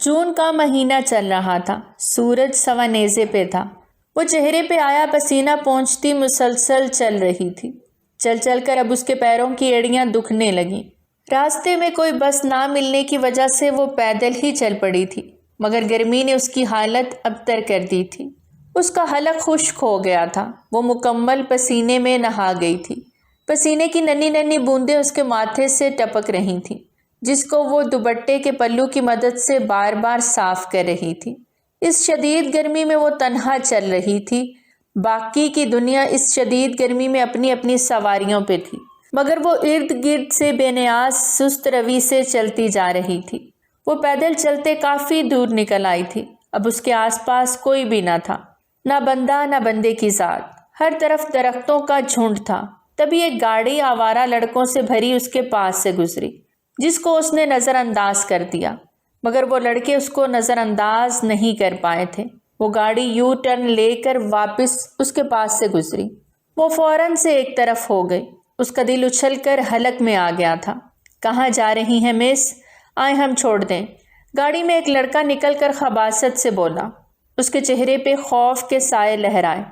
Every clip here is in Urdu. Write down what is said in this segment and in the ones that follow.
جون کا مہینہ چل رہا تھا، سورج سوا نیزے پہ تھا، وہ چہرے پہ آیا پسینہ پہنچتی مسلسل چل رہی تھی۔ چل چل کر اب اس کے پیروں کی ایڑیاں دکھنے لگیں۔ راستے میں کوئی بس نہ ملنے کی وجہ سے وہ پیدل ہی چل پڑی تھی، مگر گرمی نے اس کی حالت ابتر کر دی تھی۔ اس کا حلق خشک ہو گیا تھا، وہ مکمل پسینے میں نہا گئی تھی۔ پسینے کی ننھی ننھی بوندیں اس کے ماتھے سے ٹپک رہی تھیں، جس کو وہ دوپٹے کے پلو کی مدد سے بار بار صاف کر رہی تھی۔ اس شدید گرمی میں وہ تنہا چل رہی تھی، باقی کی دنیا اس شدید گرمی میں اپنی اپنی سواریوں پہ تھی، مگر وہ ارد گرد سے بے نیاز سست روی سے چلتی جا رہی تھی۔ وہ پیدل چلتے کافی دور نکل آئی تھی، اب اس کے آس پاس کوئی بھی نہ تھا، نہ بندہ نہ بندے کی ذات، ہر طرف درختوں کا جھنڈ تھا۔ تبھی ایک گاڑی آوارہ لڑکوں سے بھری اس کے پاس سے گزری، جس کو اس نے نظر انداز کر دیا، مگر وہ لڑکے اس کو نظر انداز نہیں کر پائے تھے۔ وہ گاڑی یو ٹرن لے کر واپس اس کے پاس سے گزری، وہ فوراً سے ایک طرف ہو گئی۔ اس کا دل اچھل کر حلق میں آ گیا تھا۔ کہاں جا رہی ہیں مس؟ آئیں ہم چھوڑ دیں۔ گاڑی میں ایک لڑکا نکل کر خباثت سے بولا۔ اس کے چہرے پہ خوف کے سائے لہرائے۔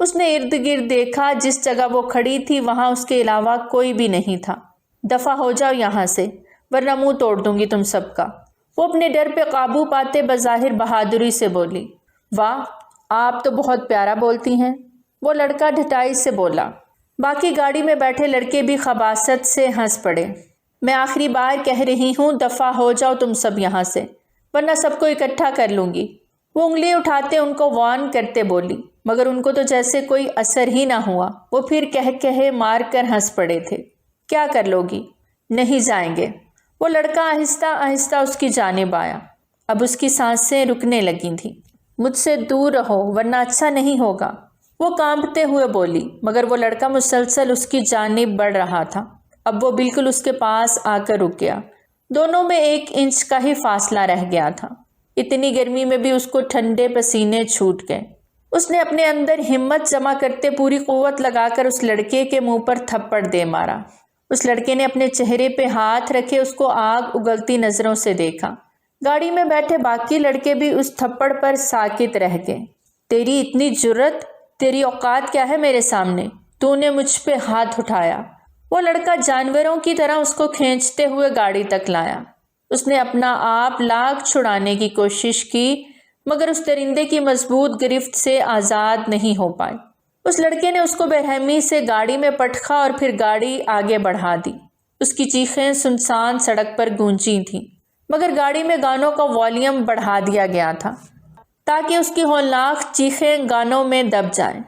اس نے ارد گرد دیکھا، جس جگہ وہ کھڑی تھی وہاں اس کے علاوہ کوئی بھی نہیں تھا۔ دفع ہو جاؤ یہاں سے، ورنہ منہ توڑ دوں گی تم سب کا۔ وہ اپنے ڈر پہ قابو پاتے بظاہر بہادری سے بولی۔ واہ، آپ تو بہت پیارا بولتی ہیں، وہ لڑکا ڈھٹائی سے بولا۔ باقی گاڑی میں بیٹھے لڑکے بھی خباثت سے ہنس پڑے۔ میں آخری بار کہہ رہی ہوں، دفع ہو جاؤ تم سب یہاں سے، ورنہ سب کو اکٹھا کر لوں گی۔ وہ انگلی اٹھاتے ان کو وارن کرتے بولی، مگر ان کو تو جیسے کوئی اثر ہی نہ ہوا۔ وہ پھر کہے مار کر ہنس پڑے تھے۔ کیا کر لوگی؟ نہیں جائیں گے۔ وہ لڑکا آہستہ آہستہ اس کی جانب آیا، اب اس کی سانسیں رکنے لگی تھیں۔ مجھ سے دور رہو ورنہ اچھا نہیں ہوگا، وہ کانپتے ہوئے بولی، مگر وہ لڑکا مسلسل اس کی جانب بڑھ رہا تھا۔ اب وہ بالکل اس کے پاس آ کر رک گیا۔ دونوں میں 1 انچ کا ہی فاصلہ رہ گیا تھا۔ اتنی گرمی میں بھی اس کو ٹھنڈے پسینے چھوٹ گئے۔ اس نے اپنے اندر ہمت جمع کرتے پوری قوت لگا کر اس لڑکے کے منہ پر تھپڑ دے مارا۔ اس لڑکے نے اپنے چہرے پہ ہاتھ رکھے اس کو آگ اگلتی نظروں سے دیکھا۔ گاڑی میں بیٹھے باقی لڑکے بھی اس تھپڑ پر ساکت رہ گئے۔ تیری اتنی جرت، تیری اوقات کیا ہے میرے سامنے؟ تو نے مجھ پہ ہاتھ اٹھایا۔ وہ لڑکا جانوروں کی طرح اس کو کھینچتے ہوئے گاڑی تک لایا۔ اس نے اپنا آپ لاکھ چھڑانے کی کوشش کی، مگر اس درندے کی مضبوط گرفت سے آزاد نہیں ہو پائے۔ اس لڑکے نے اس کو بے رحمی سے گاڑی میں پٹخا اور پھر گاڑی آگے بڑھا دی۔ اس کی چیخیں سنسان سڑک پر گونجی تھیں، مگر گاڑی میں گانوں کا والیوم بڑھا دیا گیا تھا تاکہ اس کی ہولناک چیخیں گانوں میں دب جائیں۔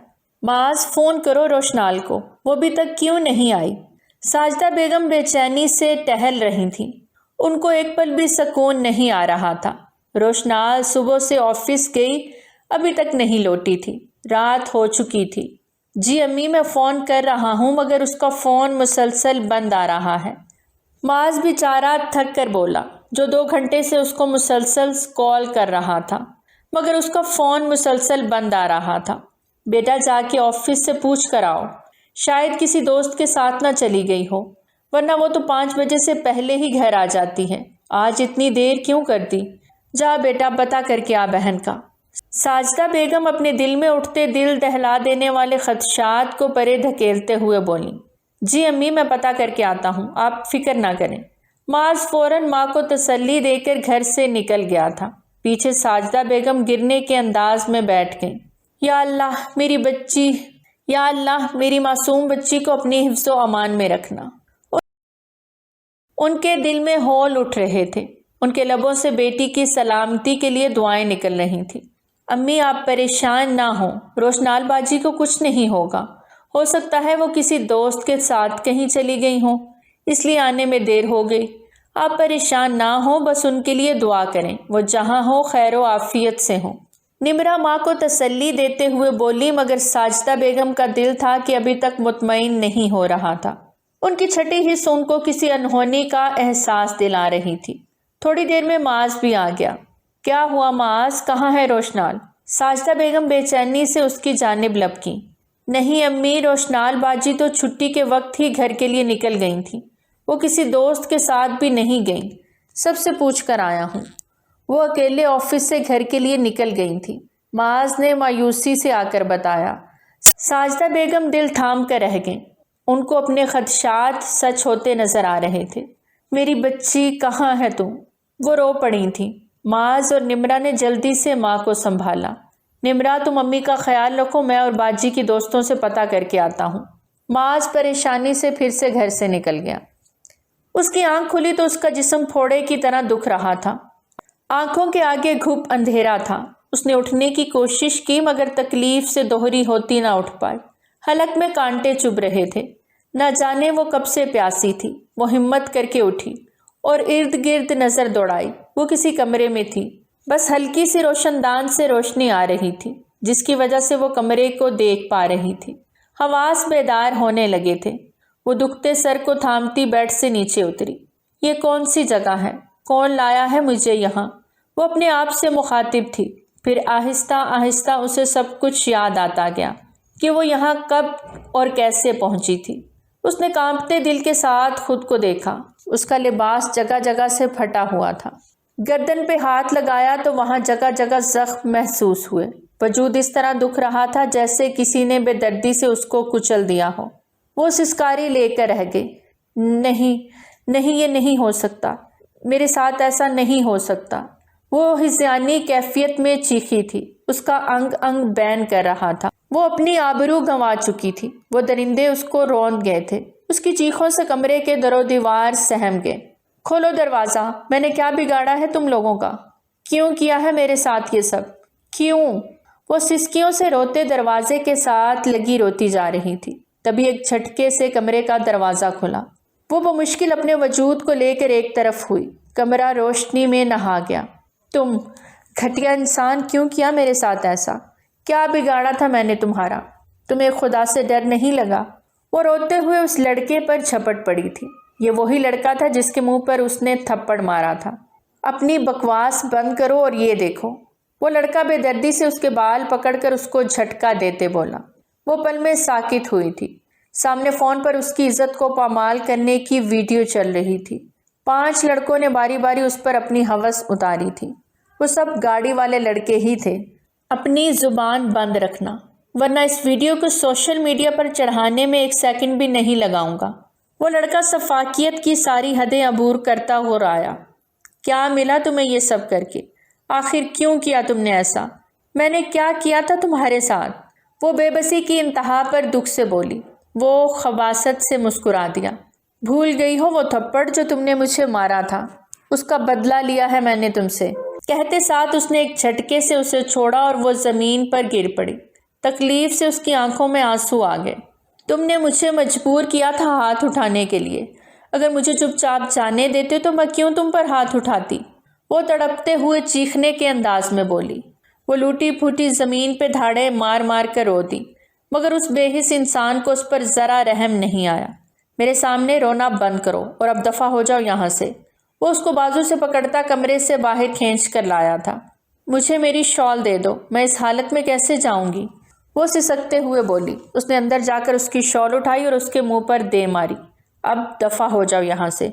معاذ، فون کرو روشنال کو، وہ ابھی تک کیوں نہیں آئی؟ ساجدہ بیگم بے چینی سے ٹہل رہی تھیں، ان کو ایک پل بھی سکون نہیں آ رہا تھا۔ روشنال صبح سے آفس گئی، ابھی تک نہیں لوٹی تھی، رات ہو چکی تھی۔ جی امی، میں فون کر رہا ہوں مگر اس کا فون مسلسل بند آ رہا ہے، معاذ بیچارہ تھک کر بولا، جو 2 گھنٹے سے اس کو مسلسل کال کر رہا تھا، مگر اس کا فون مسلسل بند آ رہا تھا۔ بیٹا جا کے آفس سے پوچھ کر آؤ، شاید کسی دوست کے ساتھ نہ چلی گئی ہو، ورنہ وہ تو 5 بجے سے پہلے ہی گھر آ جاتی ہے، آج اتنی دیر کیوں کرتی؟ جا بیٹا پتہ کر کے آ بہن کا۔ ساجدہ بیگم اپنے دل میں اٹھتے دل دہلا دینے والے خدشات کو پرے دھکیلتے ہوئے بولیں، جی امی میں پتہ کر کے آتا ہوں، آپ فکر نہ کریں۔ معاذ فوراً ماں کو تسلی دے کر گھر سے نکل گیا تھا۔ پیچھے ساجدہ بیگم گرنے کے انداز میں بیٹھ گئیں۔ یا اللہ میری بچی، یا اللہ میری معصوم بچی کو اپنی حفظ و امان میں رکھنا۔ ان کے دل میں ہول اٹھ رہے تھے، ان کے لبوں سے بیٹی کی سلامتی کے لیے دعائیں نکل رہی تھیں۔ امی آپ پریشان نہ ہوں، روشنال باجی کو کچھ نہیں ہوگا، ہو سکتا ہے وہ کسی دوست کے ساتھ کہیں چلی گئی ہوں، اس لیے آنے میں دیر ہو گئی۔ آپ پریشان نہ ہوں، بس ان کے لیے دعا کریں، وہ جہاں ہو خیر و عافیت سے ہوں۔ نمرا ماں کو تسلی دیتے ہوئے بولی، مگر ساجدہ بیگم کا دل تھا کہ ابھی تک مطمئن نہیں ہو رہا تھا۔ ان کی چھٹی حص ان کو کسی انہونی کا احساس دلا رہی تھی۔ تھوڑی دیر میں معاذ بھی آ گیا۔ کیا ہوا معاذ، کہاں ہے روشنال؟ ساجدہ بیگم بے چینی سے اس کی جانب لپکیں۔ نہیں امی، روشنال باجی تو چھٹی کے وقت ہی گھر کے لیے نکل گئی تھیں، وہ کسی دوست کے ساتھ بھی نہیں گئیں، سب سے پوچھ کر آیا ہوں۔ وہ اکیلے آفس سے گھر کے لیے نکل گئی تھی۔ معاذ نے مایوسی سے آ کر بتایا۔ ساجدہ بیگم دل تھام کر رہ گئیں۔ ان کو اپنے خدشات سچ ہوتے نظر آ رہے تھے۔ میری بچی کہاں ہے تم؟ وہ رو پڑی تھیں۔ معاذ اور نمرا نے جلدی سے ماں کو سنبھالا۔ نمرا تم امی کا خیال رکھو، میں اور باجی کی دوستوں سے پتہ کر کے آتا ہوں۔ معاذ پریشانی سے پھر سے گھر سے نکل گیا۔ اس کی آنکھ کھلی تو اس کا جسم پھوڑے کی طرح دکھ رہا تھا۔ آنکھوں کے آگے گھپ اندھیرا تھا۔ اس نے اٹھنے کی کوشش کی مگر تکلیف سے دوہری ہوتی نہ اٹھ پائی۔ حلق میں کانٹے چبھ رہے تھے۔ نہ جانے وہ کب سے پیاسی تھی۔ وہ ہمت کر کے اٹھی اور ارد گرد نظر دوڑائی۔ وہ کسی کمرے میں تھی، بس ہلکی سی روشن دان سے روشنی آ رہی تھی جس کی وجہ سے وہ کمرے کو دیکھ پا رہی تھی۔ حواس بیدار ہونے لگے تھے۔ وہ دکھتے سر کو تھامتی بیڈ سے نیچے اتری۔ یہ کون سی جگہ ہے؟ کون لایا ہے مجھے یہاں؟ وہ اپنے آپ سے مخاطب تھی۔ پھر آہستہ آہستہ اسے سب کچھ یاد آتا گیا کہ وہ یہاں کب اور کیسے پہنچی تھی۔ اس نے کانپتے دل کے ساتھ خود کو دیکھا۔ اس کا لباس جگہ جگہ سے پھٹا ہوا تھا۔ گردن پہ ہاتھ لگایا تو وہاں جگہ جگہ زخم محسوس ہوئے۔ وجود اس طرح دکھ رہا تھا جیسے کسی نے بے دردی سے اس کو کچل دیا ہو۔ وہ سسکاری لے کر رہ گئی۔ نہیں یہ نہیں ہو سکتا، میرے ساتھ ایسا نہیں ہو سکتا۔ وہ ہذیانی کیفیت میں چیخی تھی۔ اس کا انگ انگ بین کر رہا تھا۔ وہ اپنی آبرو گنوا چکی تھی۔ وہ درندے اس کو روند گئے تھے۔ اس کی چیخوں سے کمرے کے در و دیوار سہم گئے۔ کھولو دروازہ، میں نے کیا بگاڑا ہے تم لوگوں کا؟ کیوں کیا ہے میرے ساتھ یہ سب؟ کیوں؟ وہ سسکیوں سے روتے دروازے کے ساتھ لگی روتی جا رہی تھی۔ تبھی ایک جھٹکے سے کمرے کا دروازہ کھلا۔ وہ بمشکل اپنے وجود کو لے کر ایک طرف ہوئی۔ کمرہ روشنی میں نہا گیا۔ تم گھٹیا انسان، کیوں کیا میرے ساتھ ایسا؟ کیا بگاڑا تھا میں نے تمہارا؟ تمہیں خدا سے ڈر نہیں لگا؟ وہ روتے ہوئے اس لڑکے پر جھپٹ پڑی تھی۔ یہ وہی لڑکا تھا جس کے منہ پر اس نے تھپڑ مارا تھا۔ اپنی بکواس بند کرو اور یہ دیکھو۔ وہ لڑکا بے دردی سے اس کے بال پکڑ کر اس کو جھٹکا دیتے بولا۔ وہ پل میں ساکت ہوئی تھی۔ سامنے فون پر اس کی عزت کو پامال کرنے کی ویڈیو چل رہی تھی۔ 5 لڑکوں نے باری باری اس پر اپنی ہوس اتاری تھی۔ وہ سب گاڑی والے لڑکے ہی تھے۔ اپنی زبان بند رکھنا، ورنہ اس ویڈیو کو سوشل میڈیا پر چڑھانے میں 1 سیکنڈ بھی نہیں لگاؤں گا۔ وہ لڑکا سفاکیت کی ساری حدیں عبور کرتا ہو آیا۔ کیا ملا تمہیں یہ سب کر کے؟ آخر کیوں کیا تم نے ایسا؟ میں نے کیا کیا تھا تمہارے ساتھ؟ وہ بے بسی کی انتہا پر دکھ سے بولی۔ وہ خباثت سے مسکرا دیا۔ بھول گئی ہو وہ تھپڑ جو تم نے مجھے مارا تھا؟ اس کا بدلہ لیا ہے میں نے تم سے۔ کہتے ساتھ اس نے ایک جھٹکے سے اسے چھوڑا اور وہ زمین پر گر پڑی۔ تکلیف سے اس کی آنکھوں میں آنسو آ گئے۔ تم نے مجھے مجبور کیا تھا ہاتھ اٹھانے کے لیے۔ اگر مجھے چپ چاپ جانے دیتے تو میں کیوں تم پر ہاتھ اٹھاتی؟ وہ تڑپتے ہوئے چیخنے کے انداز میں بولی۔ وہ لوٹی پھوٹی زمین پہ دھاڑے مار مار کر رو دی، مگر اس بے حس انسان کو اس پر ذرا رحم نہیں آیا۔ میرے سامنے رونا بند کرو اور اب دفع ہو جاؤ یہاں سے۔ وہ اس کو بازو سے پکڑتا کمرے سے باہر کھینچ کر لایا تھا۔ مجھے میری شال دے دو، میں اس حالت میں کیسے جاؤں گی؟ وہ سسکتے ہوئے بولی۔ اس نے اندر جا کر اس کی شال اٹھائی اور اس کے منہ پر دے ماری۔ اب دفع ہو جاؤ یہاں سے،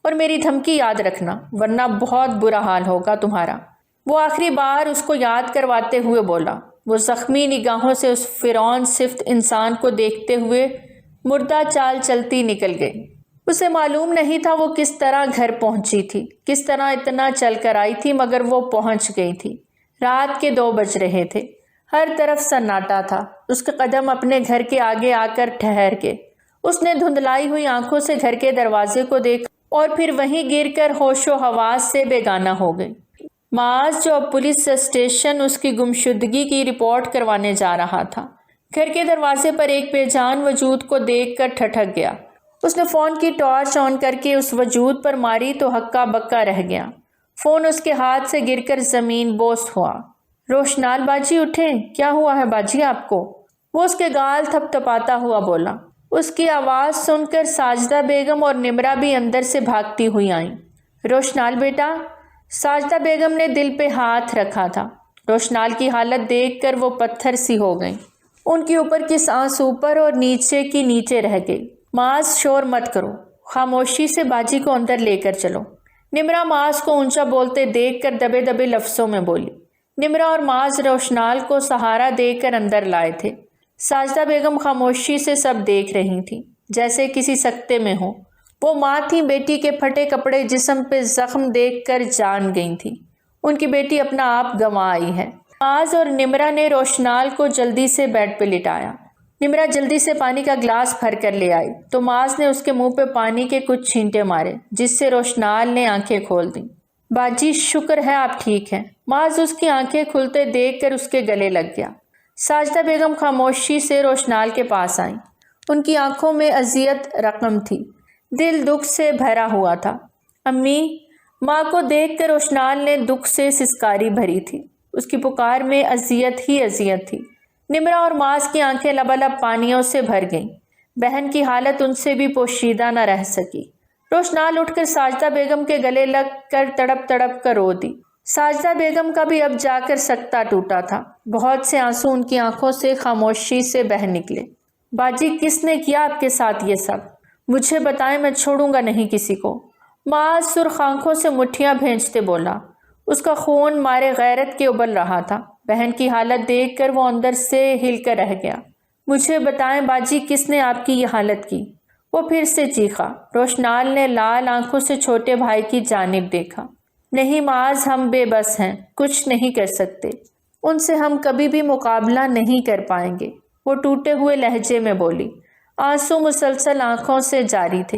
اور میری دھمکی یاد رکھنا ورنہ بہت برا حال ہوگا تمہارا۔ وہ آخری بار اس کو یاد کرواتے ہوئے بولا۔ وہ زخمی نگاہوں سے اس فرعون صفت انسان کو دیکھتے ہوئے مردہ چال چلتی نکل گئی۔ اسے معلوم نہیں تھا وہ کس طرح گھر پہنچی تھی، کس طرح اتنا چل کر آئی تھی، مگر وہ پہنچ گئی تھی۔ رات کے 2 بج رہے تھے۔ ہر طرف سناٹا تھا۔ اس کے قدم اپنے گھر کے آگے آ کر ٹھہر گئے۔ اس نے دھندلائی ہوئی آنکھوں سے گھر کے دروازے کو دیکھا اور پھر وہیں گر کر ہوش و حواس سے بے گانہ ہو گئی۔ معاذ جو اب پولیس اسٹیشن اس کی گمشدگی کی رپورٹ کروانے جا رہا تھا، گھر کے دروازے پر ایک بے جان وجود کو دیکھ کر ٹھٹک گیا۔ اس نے فون کی ٹارچ آن کر کے اس وجود پر ماری تو ہکا بکا رہ گیا۔ فون اس کے ہاتھ سے گر کر زمین بوس ہوا۔ روشنال باجی اٹھیں، کیا ہوا ہے باجی آپ کو؟ وہ اس کے گال تھپ تھپاتا ہوا بولا۔ اس کی آواز سن کر ساجدہ بیگم اور نمرا بھی اندر سے بھاگتی ہوئی آئیں۔ روشنال بیٹا، ساجدہ بیگم نے دل پہ ہاتھ رکھا تھا۔ روشنال کی حالت دیکھ کر وہ پتھر سی ہو گئیں۔ ان کی اوپر کی سانس اوپر اور نیچے کی نیچے رہ گئی۔ معاذ شور مت کرو، خاموشی سے باجی کو اندر لے کر چلو۔ نمرا معاذ کو اونچا بولتے دیکھ کر دبے دبے لفظوں میں بولی۔ نمرا اور معاذ روشنال کو سہارا دے کر اندر لائے تھے۔ ساجدہ بیگم خاموشی سے سب دیکھ رہی تھیں، جیسے کسی سکتے میں ہو۔ وہ ماں تھیں، بیٹی کے پھٹے کپڑے جسم پہ زخم دیکھ کر جان گئی تھیں۔ ان کی بیٹی اپنا آپ گنوا آئی ہے۔ معاذ اور نمرا نے روشنال کو جلدی سے بیڈ پہ لٹایا۔ نمرا جلدی سے پانی کا گلاس بھر کر لے آئی تو معاذ نے اس کے منہ پہ پانی کے کچھ چھینٹے مارے، جس سے روشنال نے آنکھیں کھول دیں۔ باجی شکر ہے آپ ٹھیک ہیں۔ معاذ اس کی آنکھیں کھلتے دیکھ کر اس کے گلے لگ گیا۔ ساجدہ بیگم خاموشی سے روشنال کے پاس آئیں۔ ان کی آنکھوں میں اذیت رقم تھی، دل دکھ سے بھرا ہوا تھا۔ امی، ماں کو دیکھ کر روشنال نے دکھ سے سسکاری بھری تھی۔ اس کی پکار میں اذیت ہی اذیت تھی۔ نمرا اور معاذ کی آنکھیں لبالب پانیوں سے بھر گئیں۔ بہن کی حالت ان سے بھی پوشیدہ نہ رہ سکی۔ روشنال اٹھ کر ساجدہ بیگم کے گلے لگ کر تڑپ تڑپ کر رو دی۔ ساجدہ بیگم کا بھی اب جا کر سکتہ ٹوٹا تھا۔ بہت سے آنسو ان کی آنکھوں سے خاموشی سے بہہ نکلے۔ باجی کس نے کیا آپ کے ساتھ یہ سب؟ مجھے بتائیں، میں چھوڑوں گا نہیں کسی کو۔ معاذ سرخ آنکھوں سے مٹھیاں بھینجتے بولا۔ اس کا خون مارے غیرت کے ابل رہا تھا۔ بہن کی حالت دیکھ کر وہ اندر سے ہل کر رہ گیا۔ مجھے بتائیں باجی، کس نے آپ کی یہ حالت کی؟ وہ پھر سے چیخا۔ روشنال نے لال آنکھوں سے چھوٹے بھائی کی جانب دیکھا۔ نہیں معاذ، ہم بے بس ہیں، کچھ نہیں کر سکتے۔ ان سے ہم کبھی بھی مقابلہ نہیں کر پائیں گے، وہ ٹوٹے ہوئے لہجے میں بولی۔ آنسو مسلسل آنکھوں سے جاری تھے۔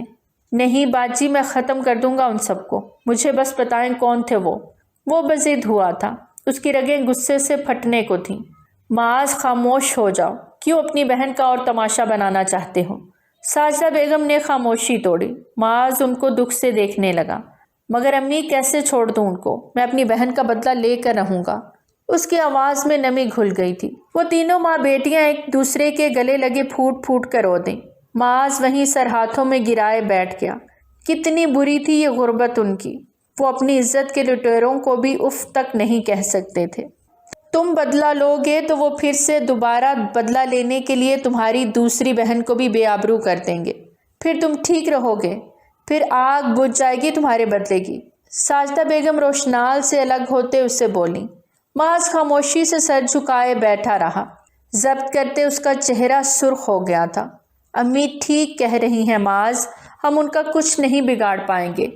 نہیں باجی، میں ختم کر دوں گا ان سب کو، مجھے بس بتائیں کون تھے وہ بضد ہوا تھا، اس کی رگیں غصے سے پھٹنے کو تھیں۔ معاذ خاموش ہو جاؤ، کیوں اپنی بہن کا اور تماشا بنانا چاہتے ہو؟ ساجدہ بیگم نے خاموشی توڑی۔ معاذ ان کو دکھ سے دیکھنے لگا۔ مگر امی کیسے چھوڑ دوں ان کو؟ میں اپنی بہن کا بدلہ لے کر رہوں گا۔ اس کی آواز میں نمی گھل گئی تھی۔ وہ تینوں ماں بیٹیاں ایک دوسرے کے گلے لگے پھوٹ پھوٹ کر رو دیں۔ معاذ وہیں سر ہاتھوں میں گرائے بیٹھ گیا۔ کتنی بری تھی یہ غربت ان کی، وہ اپنی عزت کے لٹیروں کو بھی اف تک نہیں کہہ سکتے تھے۔ تم بدلہ لو گے تو وہ پھر سے دوبارہ بدلہ لینے کے لیے تمہاری دوسری بہن کو بھی بے آبرو کر دیں گے، پھر تم ٹھیک رہو گے، پھر آگ بجھ جائے گی تمہارے بدلے کی۔ ساجدہ بیگم روشنال سے الگ ہوتے اس سے بولیں۔ معاذ خاموشی سے سر جھکائے بیٹھا رہا۔ ضبط کرتے اس کا چہرہ سرخ ہو گیا تھا۔ امی ٹھیک کہہ رہی ہیں معاذ، ہم ان کا کچھ نہیں بگاڑ پائیں گے،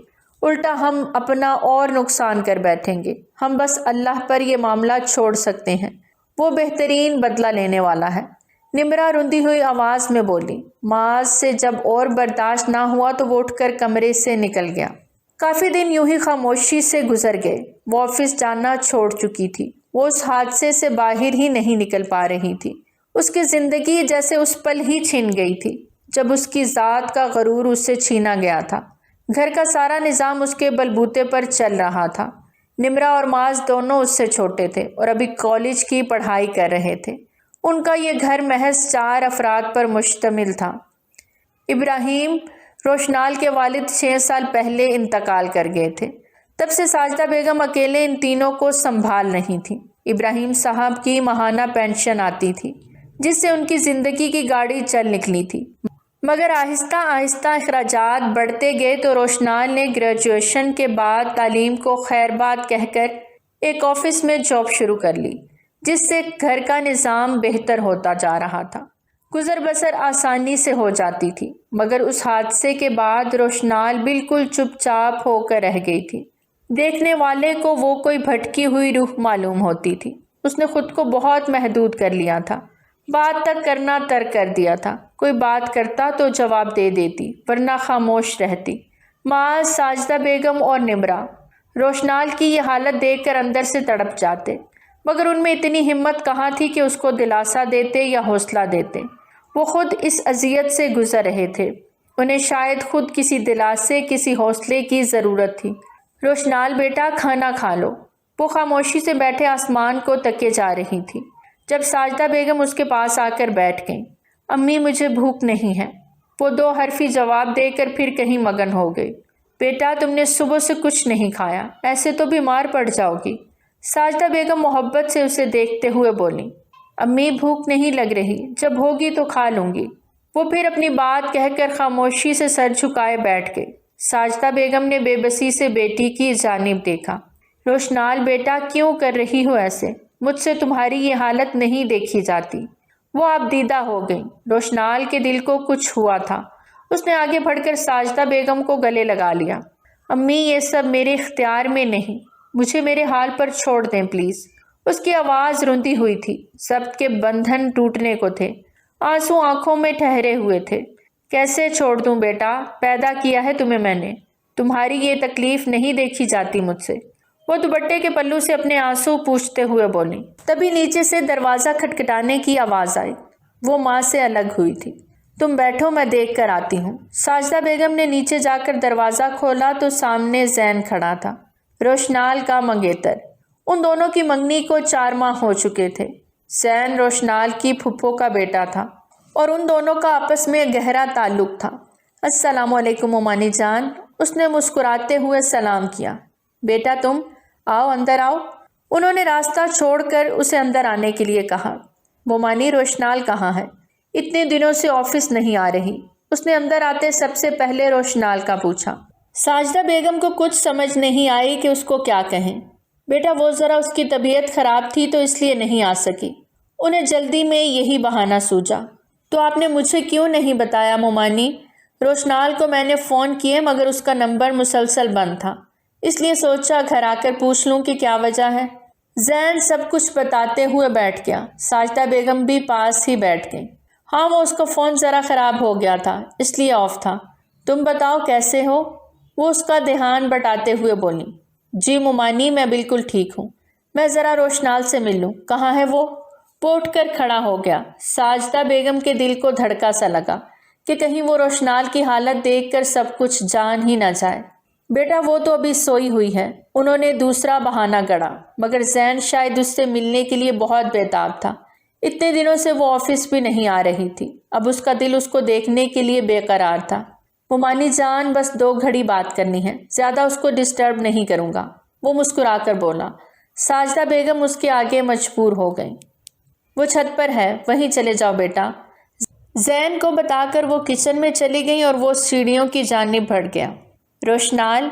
الٹا ہم اپنا اور نقصان کر بیٹھیں گے۔ ہم بس اللہ پر یہ معاملہ چھوڑ سکتے ہیں، وہ بہترین بدلہ لینے والا ہے۔ نمرا رندی ہوئی آواز میں بولی۔ معاذ سے جب اور برداشت نہ ہوا تو وہ اٹھ کر کمرے سے نکل گیا۔ کافی دن یوں ہی خاموشی سے گزر گئے۔ وہ آفس جانا چھوڑ چکی تھی۔ وہ اس حادثے سے باہر ہی نہیں نکل پا رہی تھی۔ اس کی زندگی جیسے اس پل ہی چھن گئی تھی جب اس کی ذات کا غرور اس سے چھینا گیا تھا۔ گھر کا سارا نظام اس کے بلبوتے پر چل رہا تھا۔ نمرا اور معاذ دونوں اس سے چھوٹے تھے اور ابھی کالج کی پڑھائی کر رہے تھے۔ ان کا یہ گھر محض 4 افراد پر مشتمل تھا۔ ابراہیم، روشنال کے والد 6 سال پہلے انتقال کر گئے تھے۔ تب سے ساجدہ بیگم اکیلے ان تینوں کو سنبھال رہی تھیں۔ ابراہیم صاحب کی ماہانہ پینشن آتی تھی، جس سے ان کی زندگی کی گاڑی چل نکلی تھی۔ مگر آہستہ آہستہ اخراجات بڑھتے گئے تو روشنال نے گریجویشن کے بعد تعلیم کو خیر بات کہہ کر ایک آفس میں جاب شروع کر لی، جس سے گھر کا نظام بہتر ہوتا جا رہا تھا۔ گزر بسر آسانی سے ہو جاتی تھی۔ مگر اس حادثے کے بعد روشنال بالکل چپ چاپ ہو کر رہ گئی تھی۔ دیکھنے والے کو وہ کوئی بھٹکی ہوئی روح معلوم ہوتی تھی۔ اس نے خود کو بہت محدود کر لیا تھا، بات تک کرنا ترک کر دیا تھا۔ کوئی بات کرتا تو جواب دے دیتی، ورنہ خاموش رہتی۔ معاذ، ساجدہ بیگم اور نمرا روشنال کی یہ حالت دیکھ کر اندر سے تڑپ جاتے، مگر ان میں اتنی ہمت کہاں تھی کہ اس کو دلاسا دیتے یا حوصلہ دیتے۔ وہ خود اس اذیت سے گزر رہے تھے، انہیں شاید خود کسی دلاسے، کسی حوصلے کی ضرورت تھی۔ روشنال بیٹا، کھانا کھا لو۔ وہ خاموشی سے بیٹھے آسمان کو تکے جا رہی تھی جب ساجدہ بیگم اس کے پاس آ کر بیٹھ گئیں۔ امی، مجھے بھوک نہیں ہے، وہ 2 حرفی جواب دے کر پھر کہیں مگن ہو گئی۔ بیٹا، تم نے صبح سے کچھ نہیں کھایا، ایسے تو بیمار پڑ جاؤ گی۔ ساجدہ بیگم محبت سے اسے دیکھتے ہوئے بولیں۔ امی، بھوک نہیں لگ رہی، جب ہوگی تو کھا لوں گی۔ وہ پھر اپنی بات کہہ کر خاموشی سے سر جھکائے بیٹھ گئی۔ ساجدہ بیگم نے بے بسی سے بیٹی کی جانب دیکھا۔ روشنال بیٹا کیوں کر رہی ہو ایسے؟ مجھ سے تمہاری یہ حالت نہیں دیکھی جاتی۔ وہ آپ دیدہ ہو گئی۔ روشنال کے دل کو کچھ ہوا تھا۔ اس نے آگے بڑھ کر ساجدہ بیگم کو گلے لگا لیا۔ امی یہ سب میرے اختیار میں نہیں، مجھے میرے حال پر چھوڑ دیں پلیز۔ اس کی آواز روندی ہوئی تھی، ضبط کے بندھن ٹوٹنے کو تھے، آنسو آنکھوں میں ٹھہرے ہوئے تھے۔ کیسے چھوڑ دوں بیٹا؟ پیدا کیا ہے تمہیں میں نے، تمہاری یہ تکلیف نہیں دیکھی جاتی مجھ سے۔ وہ دوپٹے کے پلو سے اپنے آنسو پوچھتے ہوئے بولی۔ تبھی نیچے سے دروازہ کھٹکھٹانے کی آواز آئی۔ وہ ماں سے الگ ہوئی تھی۔ تم بیٹھو، میں دیکھ کر آتی ہوں۔ ساجدہ بیگم نے نیچے جا کر دروازہ کھولا تو سامنے زین کھڑا تھا، روشنال کا منگیتر۔ ان دونوں کی منگنی کو 4 ماہ ہو چکے تھے۔ زین روشنال کی پھپھو کا بیٹا تھا اور ان دونوں کا آپس میں گہرا تعلق تھا۔ السلام علیکم مومانی جان، اس نے مسکراتے ہوئے سلام کیا۔ بیٹا تم آؤ، اندر آؤ۔ انہوں نے راستہ چھوڑ کر اسے اندر آنے کے لیے کہا۔ مومانی روشنال کہاں ہے؟ اتنے دنوں سے آفس نہیں آ رہی، اس نے اندر آتے سب سے پہلے روشنال کا پوچھا۔ ساجدہ بیگم کو کچھ سمجھ نہیں آئی کہ اس کو کیا کہیں۔ بیٹا وہ ذرا اس کی طبیعت خراب تھی تو اس لیے نہیں آ سکی، انہیں جلدی میں یہی بہانہ سوجا۔ تو آپ نے مجھے کیوں نہیں بتایا مومانی؟ روشنال کو میں نے فون کیے مگر اس کا نمبر مسلسل بند تھا، اس لیے سوچا گھر آ کر پوچھ لوں کہ کیا وجہ ہے۔ زین سب کچھ بتاتے ہوئے بیٹھ گیا۔ ساجدہ بیگم بھی پاس ہی بیٹھ گئی۔ ہاں وہ اس کا فون ذرا خراب ہو گیا تھا، اس لیے آف تھا۔ تم بتاؤ کیسے ہو؟ وہ اس کا دھیان بٹاتے ہوئے بولی۔ جی مومانی میں بالکل ٹھیک ہوں، میں ذرا روشنال سے مل لوں۔ کہاں ہے وہ اٹھ کر کھڑا ہو گیا۔ ساجدہ بیگم کے دل کو دھڑکا سا لگا کہ کہیں وہ روشنال کی حالت دیکھ کر سب کچھ جان ہی نہ جائے۔ بیٹا وہ تو ابھی سوئی ہوئی ہے، انہوں نے دوسرا بہانہ گڑا، مگر زین شاید اس سے ملنے کے لیے بہت بیتاب تھا۔ اتنے دنوں سے وہ آفس بھی نہیں آ رہی تھی، اب اس کا دل اس کو دیکھنے کے لیے بے قرار تھا۔ مومانی جان بس 2 گھڑی بات کرنی ہے، زیادہ اس کو ڈسٹرب نہیں کروں گا، وہ مسکرا کر بولا۔ ساجدہ بیگم اس کے آگے مجبور ہو گئی۔ وہ چھت پر ہے، وہیں چلے جاؤ بیٹا۔ زین کو بتا کر وہ کچن میں چلی گئی اور وہ سیڑھیوں کی جانب بڑھ گیا۔ روشنال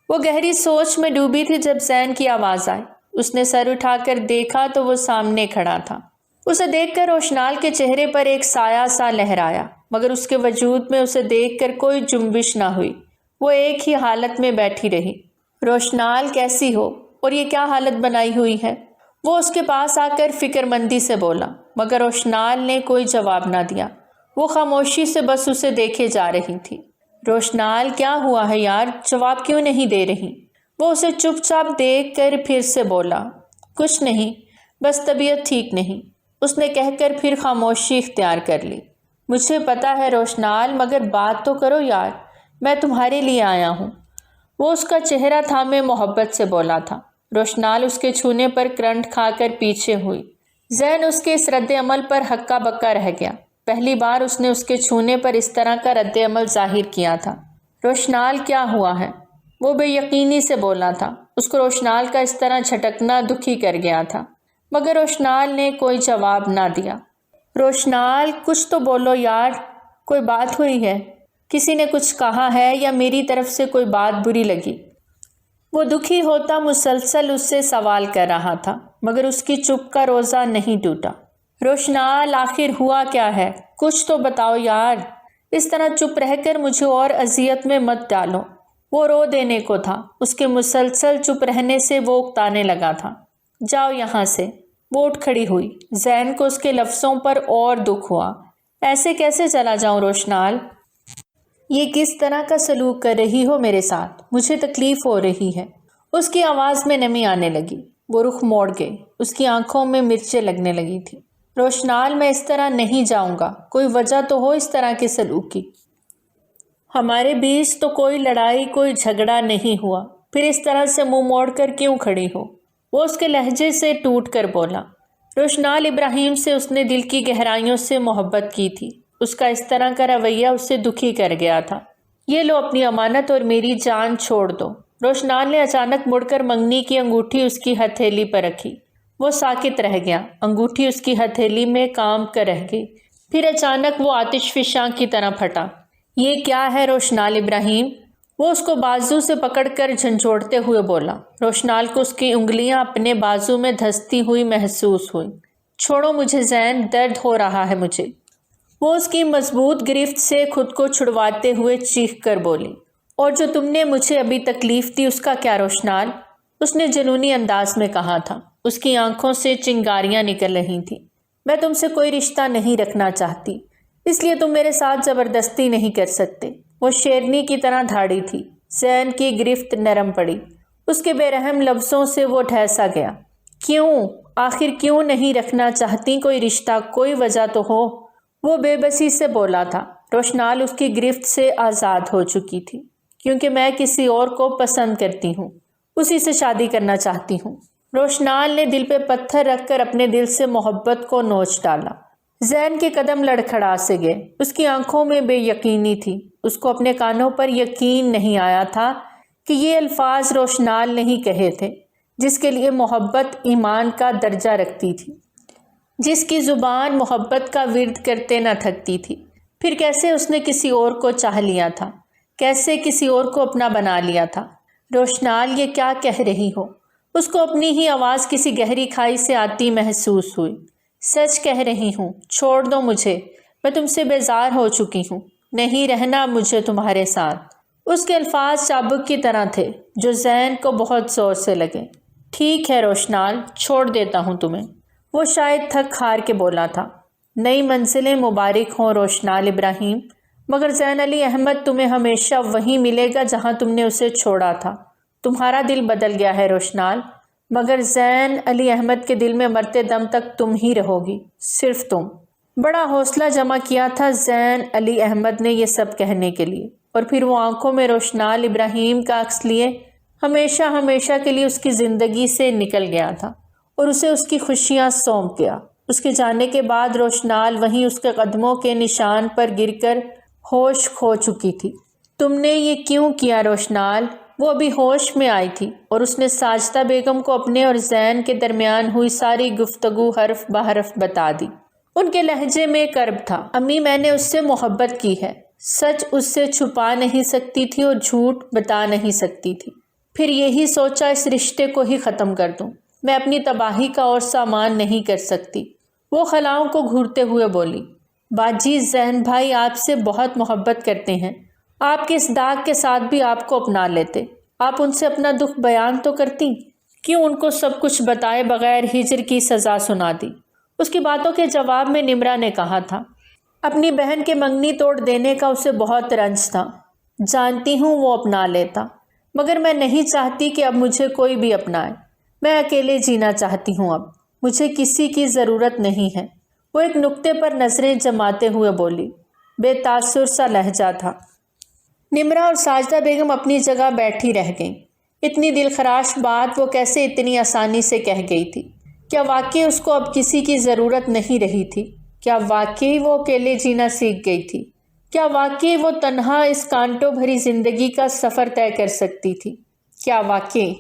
وہ گہری سوچ میں ڈوبی تھی جب زین کی آواز آئی۔ اس نے سر اٹھا کر دیکھا تو وہ سامنے کھڑا تھا۔ اسے دیکھ کر روشنال کے چہرے پر ایک سایہ سا لہرایا، مگر اس کے وجود میں اسے دیکھ کر کوئی جنبش نہ ہوئی۔ وہ ایک ہی حالت میں بیٹھی رہی۔ روشنال کیسی ہو اور یہ کیا حالت بنائی ہوئی ہے؟ وہ اس کے پاس آ کر فکر مندی سے بولا، مگر روشنال نے کوئی جواب نہ دیا۔ وہ خاموشی سے بس اسے دیکھے جا رہی تھی۔ روشنال کیا ہوا ہے یار، جواب کیوں نہیں دے رہی؟ وہ اسے چپ چاپ دیکھ کر پھر سے بولا، کچھ نہیں، بس طبیعت ٹھیک نہیں، اس نے کہہ کر پھر خاموشی اختیار کر لی۔ مجھے پتا ہے روشنال، مگر بات تو کرو یار، میں تمہارے لیے آیا ہوں۔ وہ اس کا چہرہ تھامے محبت سے بولا تھا۔ روشنال اس کے چھونے پر کرنٹ کھا کر پیچھے ہوئی۔ زین اس کے اس رد عمل پر ہکا بکا رہ گیا۔ پہلی بار اس نے اس کے چھونے پر اس طرح کا رد عمل ظاہر کیا تھا۔ روشنال کیا ہوا ہے؟ وہ بے یقینی سے بولا تھا۔ اس کو روشنال کا اس طرح جھٹکنا دکھی کر گیا تھا، مگر روشنال نے کوئی جواب نہ دیا۔ روشنال کچھ تو بولو یار، کوئی بات ہوئی ہے؟ کسی نے کچھ کہا ہے یا میری طرف سے کوئی بات بری لگی؟ وہ دکھی ہوتا مسلسل اس سے سوال کر رہا تھا، مگر اس کی چپ کا روزہ نہیں ٹوٹا۔ روشنال آخر ہوا کیا ہے؟ کچھ تو بتاؤ یار، اس طرح چپ رہ کر مجھے اور اذیت میں مت ڈالو۔ وہ رو دینے کو تھا، اس کے مسلسل چپ رہنے سے وہ اکتانے لگا تھا۔ جاؤ یہاں سے۔ وہ اٹھ کھڑی ہوئی۔ زین کو اس کے لفظوں پر اور دکھ ہوا۔ ایسے کیسے چلا جاؤں روشنال؟ یہ کس طرح کا سلوک کر رہی ہو میرے ساتھ؟ مجھے تکلیف ہو رہی ہے۔ اس کی آواز میں نمی آنے لگی۔ وہ رخ موڑ گئی، اس کی آنکھوں میں مرچیں لگنے لگی تھی۔ روشنال میں اس طرح نہیں جاؤں گا، کوئی وجہ تو ہو اس طرح کے سلوک کی۔ ہمارے بیچ تو کوئی لڑائی کوئی جھگڑا نہیں ہوا، پھر اس طرح سے منہ موڑ کر کیوں کھڑی ہو؟ وہ اس کے لہجے سے ٹوٹ کر بولا۔ روشنال ابراہیم سے اس نے دل کی گہرائیوں سے محبت کی تھی، اس کا اس طرح کا رویہ اسے دکھی کر گیا تھا۔ یہ لو اپنی امانت اور میری جان چھوڑ دو۔ روشنال نے اچانک مڑ کر منگنی کی انگوٹھی اس کی ہتھیلی پر رکھی۔ وہ ساکت رہ گیا، انگوٹھی اس کی ہتھیلی میں کام کر رہ گئی۔ پھر اچانک وہ آتش فشاں کی طرح پھٹا۔ یہ کیا ہے روشنال ابراہیم؟ وہ اس کو بازو سے پکڑ کر جھنجھوڑتے ہوئے بولا۔ روشنال کو اس کی انگلیاں اپنے بازو میں دھستی ہوئی محسوس ہوئی۔ چھوڑو مجھے زین، درد ہو رہا ہے مجھے۔ وہ اس کی مضبوط گرفت سے خود کو چھڑواتے ہوئے چیخ کر بولی۔ اور جو تم نے مجھے ابھی تکلیف دی اس کا کیا روشنال؟ اس نے جنونی انداز میں کہا تھا۔ اس کی آنکھوں سے چنگاریاں نکل رہی تھیں۔ میں تم سے کوئی رشتہ نہیں رکھنا چاہتی، اس لیے تم میرے ساتھ زبردستی نہیں کر سکتے۔ وہ شیرنی کی طرح دھاڑی تھی۔ زین کی گرفت نرم پڑی۔ اس کے بے رحم لفظوں سے وہ ٹھہسا گیا۔ کیوں؟ آخر کیوں نہیں رکھنا چاہتی کوئی رشتہ؟ کوئی وجہ تو ہو۔ وہ بے بسی سے بولا تھا۔ روشنال اس کی گرفت سے آزاد ہو چکی تھی۔ کیونکہ میں کسی اور کو پسند کرتی ہوں، اسی سے شادی کرنا چاہتی ہوں۔ روشنال نے دل پہ پتھر رکھ کر اپنے دل سے محبت کو نوچ ڈالا۔ زین کے قدم لڑکھڑا سے گئے۔ اس کی آنکھوں میں بے یقینی تھی۔ اس کو اپنے کانوں پر یقین نہیں آیا تھا کہ یہ الفاظ روشنال نے ہی کہے تھے، جس کے لیے محبت ایمان کا درجہ رکھتی تھی، جس کی زبان محبت کا ورد کرتے نہ تھکتی تھی۔ پھر کیسے اس نے کسی اور کو چاہ لیا تھا، کیسے کسی اور کو اپنا بنا لیا تھا؟ روشنال، یہ کیا کہہ رہی ہو؟ اس کو اپنی ہی آواز کسی گہری کھائی سے آتی محسوس ہوئی۔ سچ کہہ رہی ہوں، چھوڑ دو مجھے، میں تم سے بیزار ہو چکی ہوں، نہیں رہنا مجھے تمہارے ساتھ۔ اس کے الفاظ چابک کی طرح تھے جو زین کو بہت زور سے لگے۔ ٹھیک ہے روشنال، چھوڑ دیتا ہوں تمہیں، وہ شاید تھک ہار کے بولا تھا۔ نئی منزلیں مبارک ہوں روشنال ابراہیم، مگر زین علی احمد تمہیں ہمیشہ وہیں ملے گا جہاں تم نے اسے چھوڑا تھا۔ تمہارا دل بدل گیا ہے روشنال، مگر زین علی احمد کے دل میں مرتے دم تک تم ہی رہو گی، صرف تم۔ بڑا حوصلہ جمع کیا تھا زین علی احمد نے یہ سب کہنے کے لیے، اور پھر وہ آنکھوں میں روشنال ابراہیم کا عکس لیے ہمیشہ ہمیشہ کے لیے اس کی زندگی سے نکل گیا تھا اور اسے اس کی خوشیاں سونپ گیا۔ اس کے جانے کے بعد روشنال وہیں اس کے قدموں کے نشان پر گر کر ہوش کھو چکی تھی۔ تم نے یہ کیوں کیا روشنال؟ وہ ابھی ہوش میں آئی تھی اور اس نے ساجدہ بیگم کو اپنے اور زین کے درمیان ہوئی ساری گفتگو حرف بحرف بتا دی۔ ان کے لہجے میں کرب تھا۔ امی، میں نے اس سے محبت کی ہے، سچ اس سے چھپا نہیں سکتی تھی اور جھوٹ بتا نہیں سکتی تھی۔ پھر یہی سوچا اس رشتے کو ہی ختم کر دوں، میں اپنی تباہی کا اور سامان نہیں کر سکتی۔ وہ خلاؤں کو گھورتے ہوئے بولی، باجی، زین بھائی آپ سے بہت محبت کرتے ہیں، آپ کے اس داغ کے ساتھ بھی آپ کو اپنا لیتے، آپ ان سے اپنا دکھ بیان تو کرتی، کیوں ان کو سب کچھ بتائے بغیر ہجر کی سزا سنا دی؟ اس کی باتوں کے جواب میں نمرا نے کہا تھا، اپنی بہن کے منگنی توڑ دینے کا اسے بہت رنج تھا، جانتی ہوں وہ اپنا لیتا، مگر میں نہیں چاہتی کہ اب مجھے کوئی بھی اپنائے، میں اکیلے جینا چاہتی ہوں، اب مجھے کسی کی ضرورت نہیں ہے۔ وہ ایک نقطے پر نظریں جماتے ہوئے بولی، بے تاثر سا لہجہ تھا۔ نمرا اور ساجدہ بیگم اپنی جگہ بیٹھی رہ گئیں۔ اتنی دل خراش بات وہ کیسے اتنی آسانی سے کہہ گئی تھی؟ کیا واقعی اس کو اب کسی کی ضرورت نہیں رہی تھی؟ کیا واقعی وہ اکیلے جینا سیکھ گئی تھی؟ کیا واقعی وہ تنہا اس کانٹوں بھری زندگی کا سفر طے کر سکتی تھی؟ کیا واقعی؟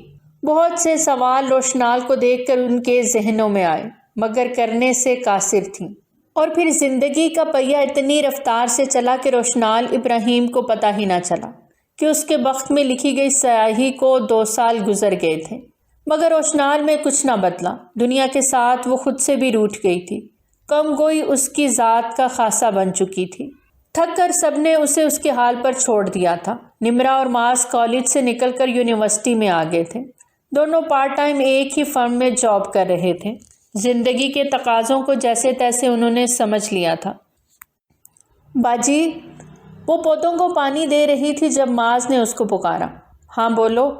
بہت سے سوال روشنال کو دیکھ کر ان کے ذہنوں میں آئے، مگر کرنے سے قاصر تھیں۔ اور پھر زندگی کا پہیہ اتنی رفتار سے چلا کہ روشنال ابراہیم کو پتہ ہی نہ چلا کہ اس کے بخت میں لکھی گئی سیاہی کو 2 سال گزر گئے تھے، مگر روشنال میں کچھ نہ بدلا۔ دنیا کے ساتھ وہ خود سے بھی روٹھ گئی تھی، کم گوئی اس کی ذات کا خاصہ بن چکی تھی۔ تھک کر سب نے اسے اس کے حال پر چھوڑ دیا تھا۔ نمرا اور معاذ کالج سے نکل کر یونیورسٹی میں آ گئے تھے۔ دونوں پارٹ ٹائم ایک ہی فرم میں جاب کر رہے تھے۔ زندگی کے تقاضوں کو جیسے تیسے انہوں نے سمجھ لیا تھا۔ باجی، وہ پودوں کو پانی دے رہی تھی جب معاذ نے اس کو پکارا۔ ہاں بولو،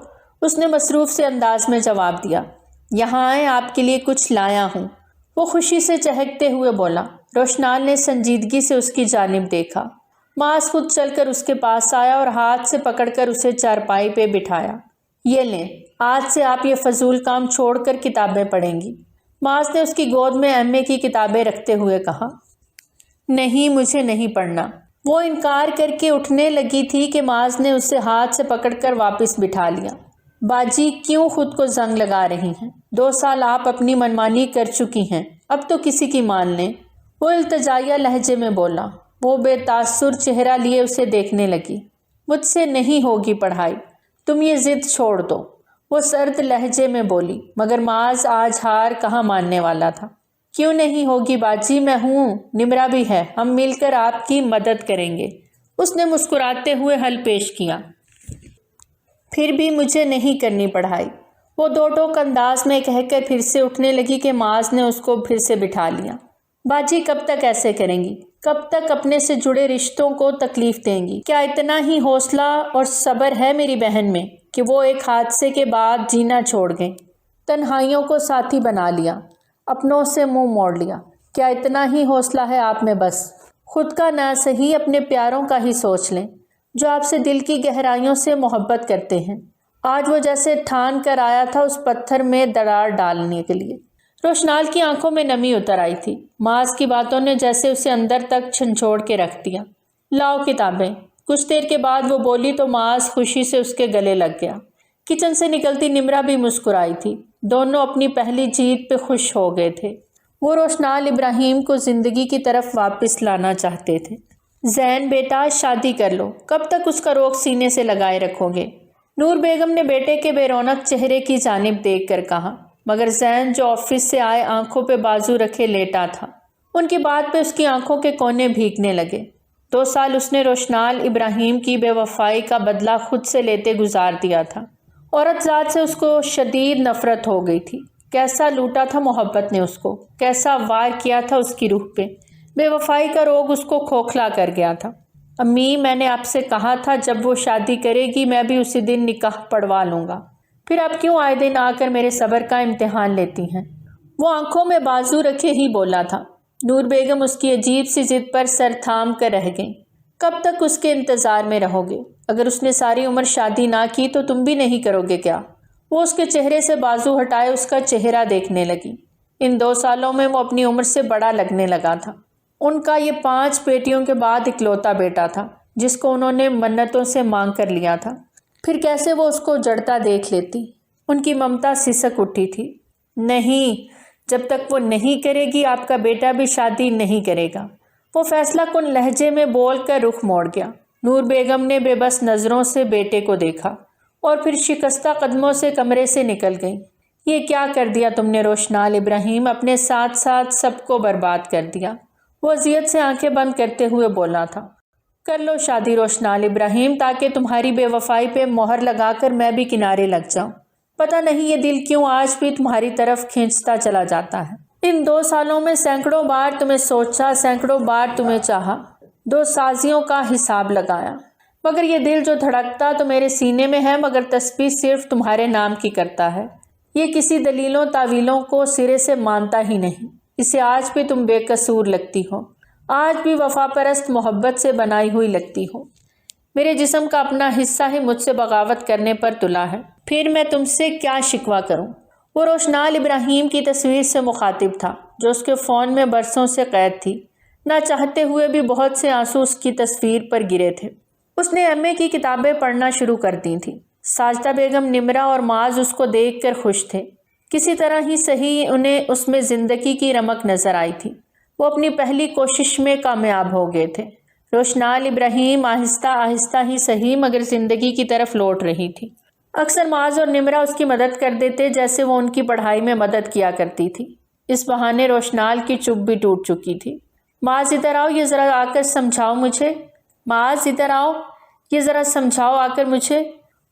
اس نے مصروف سے انداز میں جواب دیا۔ یہاں آئیں، آپ کے لیے کچھ لایا ہوں، وہ خوشی سے چہکتے ہوئے بولا۔ روشنال نے سنجیدگی سے اس کی جانب دیکھا۔ معاذ خود چل کر اس کے پاس آیا اور ہاتھ سے پکڑ کر اسے چارپائی پہ بٹھایا۔ یہ لیں، آج سے آپ یہ فضول کام چھوڑ کر کتابیں پڑھیں گی۔ معاذ نے اس کی گود میں ایم اے کی کتابیں رکھتے ہوئے کہا۔ نہیں، مجھے نہیں پڑھنا۔ وہ انکار کر کے اٹھنے لگی تھی کہ معاذ نے اسے ہاتھ سے پکڑ کر واپس بٹھا لیا۔ باجی، کیوں خود کو زنگ لگا رہی ہیں؟ 2 سال آپ اپنی منمانی کر چکی ہیں، اب تو کسی کی مان لیں، وہ التجائیہ لہجے میں بولا۔ وہ بے تاثر چہرہ لیے اسے دیکھنے لگی۔ مجھ سے نہیں ہوگی پڑھائی، تم یہ ضد چھوڑ دو، وہ سرد لہجے میں بولی، مگر معاذ آج ہار کہاں ماننے والا تھا۔ کیوں نہیں ہوگی باجی، میں ہوں، نمرا بھی ہے، ہم مل کر آپ کی مدد کریں گے۔ اس نے مسکراتے ہوئے حل پیش کیا۔ پھر بھی مجھے نہیں کرنی پڑھائی، وہ دو ٹوک انداز میں کہہ کر پھر سے اٹھنے لگی کہ معاذ نے اس کو پھر سے بٹھا لیا۔ باجی کب تک ایسے کریں گی؟ کب تک اپنے سے جڑے رشتوں کو تکلیف دیں گی؟ کیا اتنا ہی حوصلہ اور صبر ہے میری بہن میں کہ وہ ایک حادثے کے بعد جینا چھوڑ گئیں، تنہائیوں کو ساتھی بنا لیا، اپنوں سے منہ موڑ لیا؟ کیا اتنا ہی حوصلہ ہے آپ میں؟ بس خود کا نہ صحیح اپنے پیاروں کا ہی سوچ لیں، جو آپ سے دل کی گہرائیوں سے محبت کرتے ہیں۔ آج وہ جیسے ٹھان کر آیا تھا اس پتھر میں دراڑ ڈالنے کے لیے۔ روشنال کی آنکھوں میں نمی اتر آئی تھی۔ معاذ کی باتوں نے جیسے اسے اندر تک جھنجھوڑ کے رکھ دیا۔ لاؤ کتابیں۔ کچھ دیر کے بعد وہ بولی تو معاذ خوشی سے اس کے گلے لگ گیا۔ کچن سے نکلتی نمرا بھی مسکرائی تھی۔ دونوں اپنی پہلی جیت پہ خوش ہو گئے تھے۔ وہ روشنال ابراہیم کو زندگی کی طرف واپس لانا چاہتے تھے۔ زین بیٹا شادی کر لو، کب تک اس کا روگ سینے سے لگائے رکھو گے؟ نور بیگم نے بیٹے کے بے رونق چہرے کی جانب دیکھ کر کہا، مگر زین جو آفس سے آئے آنکھوں پہ بازو رکھے لیٹا تھا، ان کی بات پہ اس کی آنکھوں کے کونے بھیگنے لگے۔ 2 سال اس نے روشنال ابراہیم کی بے وفائی کا بدلہ خود سے لیتے گزار دیا تھا۔ عورت ذات سے اس کو شدید نفرت ہو گئی تھی۔ کیسا لوٹا تھا محبت نے اس کو، کیسا وار کیا تھا اس کی روح پہ۔ بے وفائی کا روگ اس کو کھوکھلا کر گیا تھا۔ امی میں نے آپ سے کہا تھا جب وہ شادی کرے گی میں بھی اسی دن نکاح پڑھوا لوں گا، پھر آپ کیوں آئے دن آ کر میرے صبر کا امتحان لیتی ہیں؟ وہ آنکھوں میں بازو رکھے ہی بولا تھا۔ نور بیگم اس کی عجیب سی ضد پر سر تھام کر رہ گئیں۔ کب تک اس کے انتظار میں رہو گے؟ اگر اس نے ساری عمر شادی نہ کی تو تم بھی نہیں کرو گے کیا؟ وہ اس کے چہرے سے بازو ہٹائے اس کا چہرہ دیکھنے لگی۔ ان 2 سالوں میں وہ اپنی عمر سے بڑا لگنے لگا تھا۔ ان کا یہ 5 بیٹیوں کے بعد اکلوتا بیٹا تھا جس کو انہوں نے منتوں سے مانگ کر لیا تھا۔ پھر کیسے وہ اس کو جڑتا دیکھ لیتی؟ ان کی ممتا سسک اٹھی تھی۔ نہیں، جب تک وہ نہیں کرے گی آپ کا بیٹا بھی شادی نہیں کرے گا۔ وہ فیصلہ کن لہجے میں بول کر رخ موڑ گیا۔ نور بیگم نے بے بس نظروں سے بیٹے کو دیکھا اور پھر شکستہ قدموں سے کمرے سے نکل گئی۔ یہ کیا کر دیا تم نے روشنال ابراہیم؟ اپنے ساتھ ساتھ سب کو برباد کر دیا۔ وہ اذیت سے آنکھیں بند کرتے ہوئے بولا تھا۔ کر لو شادی روشنال ابراہیم، تاکہ تمہاری بے وفائی پہ مہر لگا کر میں بھی کنارے لگ جاؤں۔ پتہ نہیں یہ دل کیوں آج بھی تمہاری طرف کھینچتا چلا جاتا ہے۔ ان 2 سالوں میں سینکڑوں بار تمہیں سوچا، سینکڑوں بار تمہیں چاہا، 2 سازیوں کا حساب لگایا، مگر یہ دل جو دھڑکتا تو میرے سینے میں ہے، مگر تسبیح صرف تمہارے نام کی کرتا ہے۔ یہ کسی دلیلوں تعویلوں کو سرے سے مانتا ہی نہیں۔ اسے آج بھی تم بے قصور لگتی ہو، آج بھی وفا پرست محبت سے بنائی ہوئی لگتی ہو۔ میرے جسم کا اپنا حصہ ہی مجھ سے بغاوت کرنے پر تلا ہے، پھر میں تم سے کیا شکوہ کروں؟ وہ روشنال ابراہیم کی تصویر سے مخاطب تھا جو اس کے فون میں برسوں سے قید تھی۔ نہ چاہتے ہوئے بھی بہت سے آنسو اس کی تصویر پر گرے تھے۔ اس نے ایم اے کی کتابیں پڑھنا شروع کر دی تھیں۔ ساجدہ بیگم، نمرا اور معاذ اس کو دیکھ کر خوش تھے۔ کسی طرح ہی صحیح انہیں اس میں زندگی کی رمق نظر آئی تھی۔ وہ اپنی پہلی کوشش میں کامیاب ہو گئے تھے۔ روشنال ابراہیم آہستہ آہستہ ہی صحیح مگر زندگی کی طرف لوٹ رہی تھی۔ اکثر معاذ اور نمرا اس کی مدد کر دیتے جیسے وہ ان کی پڑھائی میں مدد کیا کرتی تھی۔ اس بہانے روشنال کی چپ بھی ٹوٹ چکی تھی۔ معاذ ادھر آؤ، یہ ذرا آ کر سمجھاؤ مجھے۔ معاذ ادھر آؤ، یہ ذرا سمجھاؤ آ کر مجھے۔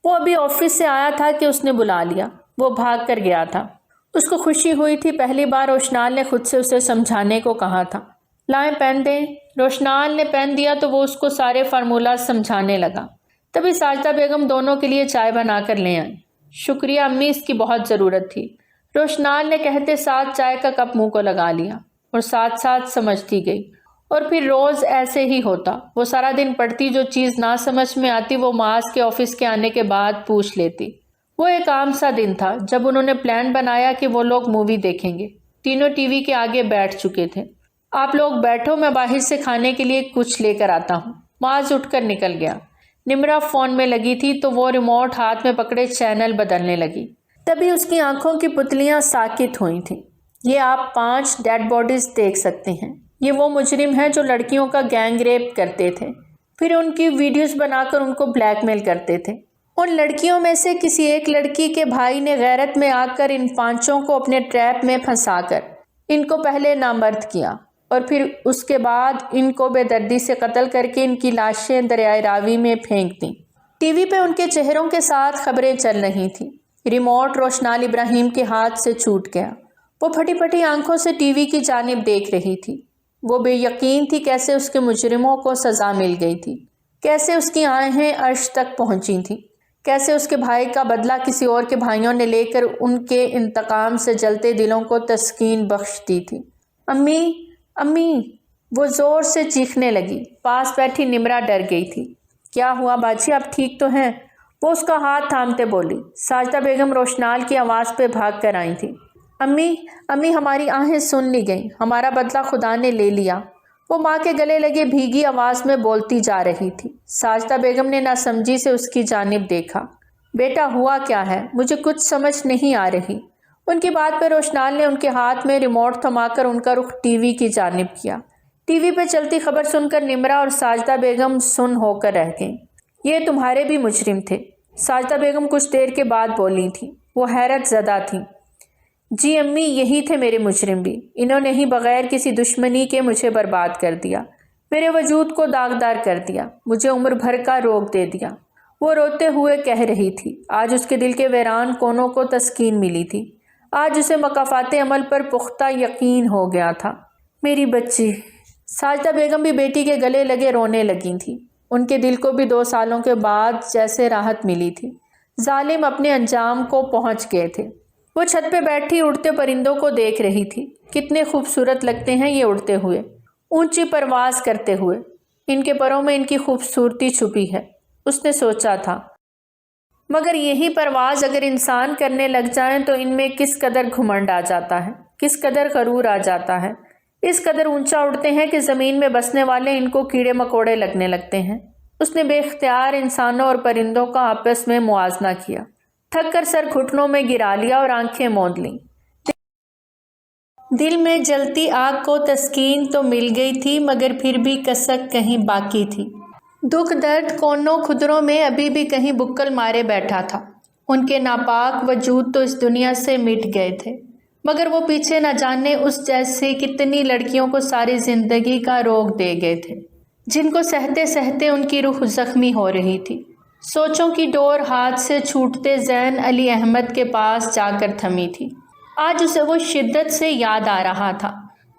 وہ ابھی آفس سے آیا تھا کہ اس نے بلا لیا۔ وہ بھاگ کر گیا تھا۔ اس کو خوشی ہوئی تھی، پہلی بار روشنال نے خود سے اسے سمجھانے کو کہا تھا۔ لائیں پین دیں۔ روشنال نے پین دیا تو وہ اس کو سارے فارمولہ سمجھانے لگا۔ تبھی ساجدہ بیگم دونوں کے لیے چائے بنا کر لے آئیں۔ شکریہ امی، اس کی بہت ضرورت تھی، روشنال نے کہتے ساتھ چائے کا کپ منہ کو لگا لیا اور ساتھ ساتھ سمجھتی گئی۔ اور پھر روز ایسے ہی ہوتا۔ وہ سارا دن پڑھتی، جو چیز نہ سمجھ میں آتی وہ معاذ کے آفس کے آنے کے بعد پوچھ لیتی۔ وہ ایک عام سا دن تھا جب انہوں نے پلان بنایا کہ وہ لوگ مووی دیکھیں گے۔ تینوں ٹی وی کے آگے بیٹھ چکے تھے۔ آپ لوگ بیٹھو، میں باہر سے کھانے کے لیے کچھ لے کر آتا ہوں۔ معاذ اٹھ کر نکل گیا۔ نمرا فون میں لگی تھی تو وہ ریموٹ ہاتھ میں پکڑے چینل بدلنے لگی۔ تبھی اس کی آنکھوں کی پتلیاں ساکت ہوئی تھیں۔ یہ آپ 5 ڈیڈ باڈیز دیکھ سکتے ہیں۔ یہ وہ مجرم ہیں جو لڑکیوں کا گینگ ریپ کرتے تھے۔ پھر ان کی ویڈیوز بنا کر ان کو بلیک میل کرتے تھے۔ ان لڑکیوں میں سے کسی ایک لڑکی کے بھائی نے غیرت میں آ کر ان پانچوں کو اپنے ٹریپ میں پھنسا کر ان کو پہلے نامرد کیا اور پھر اس کے بعد ان کو بے دردی سے قتل کر کے ان کی لاشیں دریائے راوی میں پھینک دیں۔ ٹی وی پہ ان کے چہروں کے ساتھ خبریں چل رہی تھیں۔ ریموٹ روشنال ابراہیم کے ہاتھ سے چھوٹ گیا۔ وہ پھٹی پھٹی آنکھوں سے ٹی وی کی جانب دیکھ رہی تھی۔ وہ بے یقین تھی کیسے اس کے مجرموں کو سزا مل گئی تھی، کیسے اس کی آہیں عرش تک پہنچی تھیں، کیسے اس کے بھائی کا بدلہ کسی اور کے بھائیوں نے لے کر ان کے انتقام سے جلتے دلوں کو تسکین بخش دی تھی۔ امی امی، وہ زور سے چیخنے لگی۔ پاس بیٹھی نمرا ڈر گئی تھی۔ کیا ہوا باجی، آپ ٹھیک تو ہیں؟ وہ اس کا ہاتھ تھامتے بولی۔ ساجدہ بیگم روشنال کی آواز پہ بھاگ کر آئی تھی۔ امی امی، ہماری آہیں سن لی گئیں، ہمارا بدلہ خدا نے لے لیا۔ وہ ماں کے گلے لگے بھیگی آواز میں بولتی جا رہی تھی۔ ساجدہ بیگم نے ناسمجھی سے اس کی جانب دیکھا۔ بیٹا ہوا کیا ہے؟ مجھے کچھ سمجھ نہیں آ رہی۔ ان کی بات پہ روشنال نے ان کے ہاتھ میں ریموٹ تھما کر ان کا رخ ٹی وی کی جانب کیا۔ ٹی وی پہ چلتی خبر سن کر نمرا اور ساجدہ بیگم سن ہو کر رہ گئیں۔ یہ تمہارے بھی مجرم تھے، ساجدہ بیگم کچھ دیر کے بعد بولی تھیں۔ وہ حیرت زدہ تھیں۔ جی امی، یہی تھے میرے مجرم بھی، انہوں نے ہی بغیر کسی دشمنی کے مجھے برباد کر دیا، میرے وجود کو داغدار کر دیا، مجھے عمر بھر کا روگ دے دیا۔ وہ روتے ہوئے کہہ رہی تھی۔ آج اس کے دل کے ویران کونوں کو تسکین ملی تھی۔ آج اسے مکافات عمل پر پختہ یقین ہو گیا تھا۔ میری بچی۔ ساجدہ بیگم بھی بیٹی کے گلے لگے رونے لگی تھی۔ ان کے دل کو بھی 2 سالوں کے بعد جیسے راحت ملی تھی۔ ظالم اپنے انجام کو پہنچ گئے تھے۔ وہ چھت پہ بیٹھی اڑتے پرندوں کو دیکھ رہی تھی۔ کتنے خوبصورت لگتے ہیں یہ اڑتے ہوئے، اونچی پرواز کرتے ہوئے، ان کے پروں میں ان کی خوبصورتی چھپی ہے، اس نے سوچا تھا۔ مگر یہی پرواز اگر انسان کرنے لگ جائیں تو ان میں کس قدر گھمنڈ آ جاتا ہے، کس قدر غرور آ جاتا ہے، اس قدر اونچا اڑتے ہیں کہ زمین میں بسنے والے ان کو کیڑے مکوڑے لگنے لگتے ہیں۔ اس نے بے اختیار انسانوں اور پرندوں کا آپس میں موازنہ کیا، تھک کر سر گھٹنوں میں گرا لیا اور آنکھیں موند لیں۔ دل میں جلتی آگ کو تسکین تو مل گئی تھی، مگر پھر بھی کسک کہیں باقی تھی۔ دکھ درد کونوں خدروں میں ابھی بھی کہیں بکل مارے بیٹھا تھا۔ ان کے ناپاک وجود تو اس دنیا سے مٹ گئے تھے، مگر وہ پیچھے نہ جانے اس جیسی کتنی لڑکیوں کو ساری زندگی کا روگ دے گئے تھے، جن کو سہتے سہتے ان کی روح زخمی ہو رہی تھی۔ سوچوں کی ڈور ہاتھ سے چھوٹتے زین علی احمد کے پاس جا کر تھمی تھی۔ آج اسے وہ شدت سے یاد آ رہا تھا۔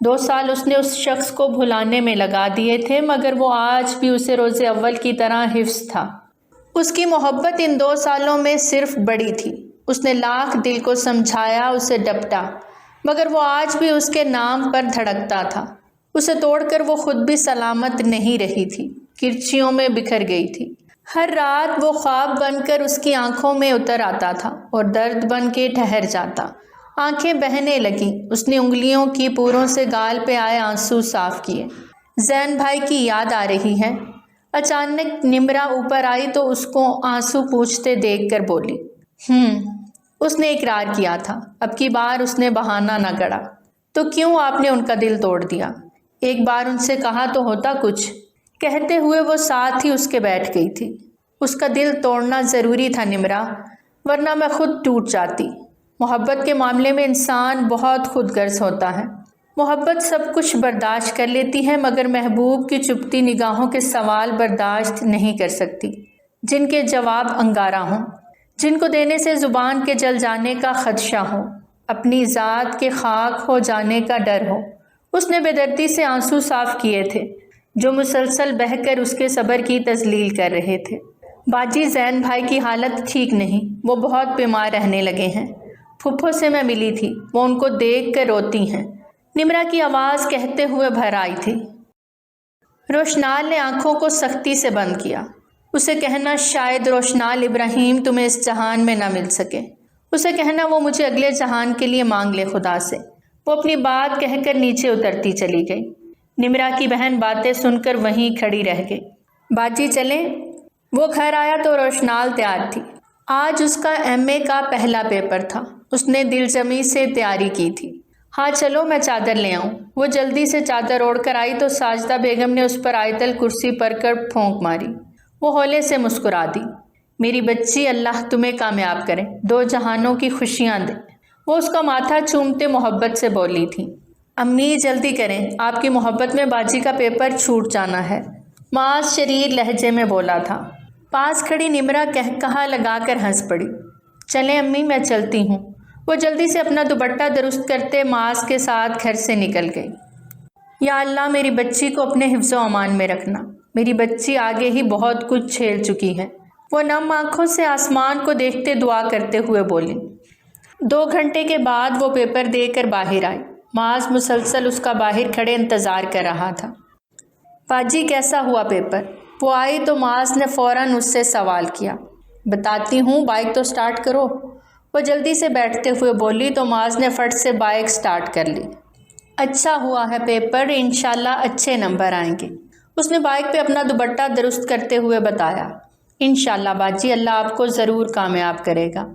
2 سال اس نے اس شخص کو بھلانے میں لگا دیے تھے، مگر وہ آج بھی اسے روز اول کی طرح حفظ تھا۔ اس کی محبت ان 2 سالوں میں صرف بڑی تھی۔ اس نے لاکھ دل کو سمجھایا، اسے ڈپٹا، مگر وہ آج بھی اس کے نام پر دھڑکتا تھا۔ اسے توڑ کر وہ خود بھی سلامت نہیں رہی تھی، کرچیوں میں بکھر گئی تھی۔ ہر رات وہ خواب بن کر اس کی آنکھوں میں اتر آتا تھا اور درد بن کے ٹھہر جاتا۔ آنکھیں بہنے لگیں۔ اس نے انگلیوں کی پوروں سے گال پہ آئے آنسو صاف کیے۔ زین بھائی کی یاد آ رہی ہے؟ اچانک نمرا اوپر آئی تو اس کو آنسو پوچھتے دیکھ کر بولی۔ اس نے اقرار کیا تھا۔ اب کی بار اس نے بہانہ نہ گڑا۔ تو کیوں آپ نے ان کا دل توڑ دیا؟ ایک بار ان سے کہا تو ہوتا کچھ۔ کہتے ہوئے وہ ساتھ ہی اس کے بیٹھ گئی تھی۔ اس کا دل توڑنا ضروری تھا نمرا، ورنہ میں خود ٹوٹ جاتی۔ محبت کے معاملے میں انسان بہت خود غرض ہوتا ہے۔ محبت سب کچھ برداشت کر لیتی ہے، مگر محبوب کی چپتی نگاہوں کے سوال برداشت نہیں کر سکتی، جن کے جواب انگارہ ہوں، جن کو دینے سے زبان کے جل جانے کا خدشہ ہو، اپنی ذات کے خاک ہو جانے کا ڈر ہو۔ اس نے بے دردی سے آنسو صاف کیے تھے، جو مسلسل بہہ کر اس کے صبر کی تذلیل کر رہے تھے۔ باجی، زین بھائی کی حالت ٹھیک نہیں، وہ بہت بیمار رہنے لگے ہیں۔ پھپھو سے میں ملی تھی، وہ ان کو دیکھ کر روتی ہیں۔ نمرا کی آواز کہتے ہوئے بھر آئی تھی۔ روشنال نے آنکھوں کو سختی سے بند کیا۔ اسے کہنا شاید روشنال ابراہیم تمہیں اس جہان میں نہ مل سکے۔ اسے کہنا وہ مجھے اگلے جہان کے لیے مانگ لے خدا سے۔ وہ اپنی بات کہہ کر نیچے اترتی چلی گئی۔ نمرا کی بہن باتیں سن کر وہیں کھڑی رہ گئی۔ باجی چلیں؟ وہ گھر آیا تو روشنال تیار تھی۔ آج اس کا MA کا پہلا پیپر تھا۔ اس نے دل جمی سے تیاری کی تھی۔ ہاں چلو میں چادر لے آؤں۔ وہ جلدی سے چادر اوڑھ کر آئی تو ساجدہ بیگم نے اس پر آیت الکرسی پڑھ کر پھونک ماری۔ وہ ہولے سے مسکرا دی۔ میری بچی، اللہ تمہیں کامیاب کرے، دو جہانوں کی خوشیاں دے۔ وہ اس کا ماتھا چومتے محبت سے بولی تھی۔ امی جلدی کریں، آپ کی محبت میں باجی کا پیپر چھوٹ جانا ہے، معاذ شریر لہجے میں بولا تھا۔ پاس کھڑی نمرہ کہا لگا کر ہنس پڑی۔ چلیں امی میں چلتی ہوں۔ وہ جلدی سے اپنا دوپٹہ درست کرتے معاذ کے ساتھ گھر سے نکل گئی۔ یا اللہ میری بچی کو اپنے حفظ و امان میں رکھنا، میری بچی آگے ہی بہت کچھ جھیل چکی ہے۔ وہ نم آنکھوں سے آسمان کو دیکھتے دعا کرتے ہوئے بولی۔ 2 گھنٹے کے بعد وہ پیپر دے کر باہر آئی۔ معاذ مسلسل اس کا باہر کھڑے انتظار کر رہا تھا۔ باجی کیسا ہوا پیپر؟ وہ آئی تو معاذ نے فوراً اس سے سوال کیا۔ بتاتی ہوں، بائک تو سٹارٹ کرو۔ وہ جلدی سے بیٹھتے ہوئے بولی تو معاذ نے فٹ سے بائک سٹارٹ کر لی۔ اچھا ہوا ہے پیپر، انشاءاللہ اچھے نمبر آئیں گے، اس نے بائک پہ اپنا دوپٹہ درست کرتے ہوئے بتایا۔ انشاءاللہ باجی، اللہ آپ کو ضرور کامیاب کرے گا،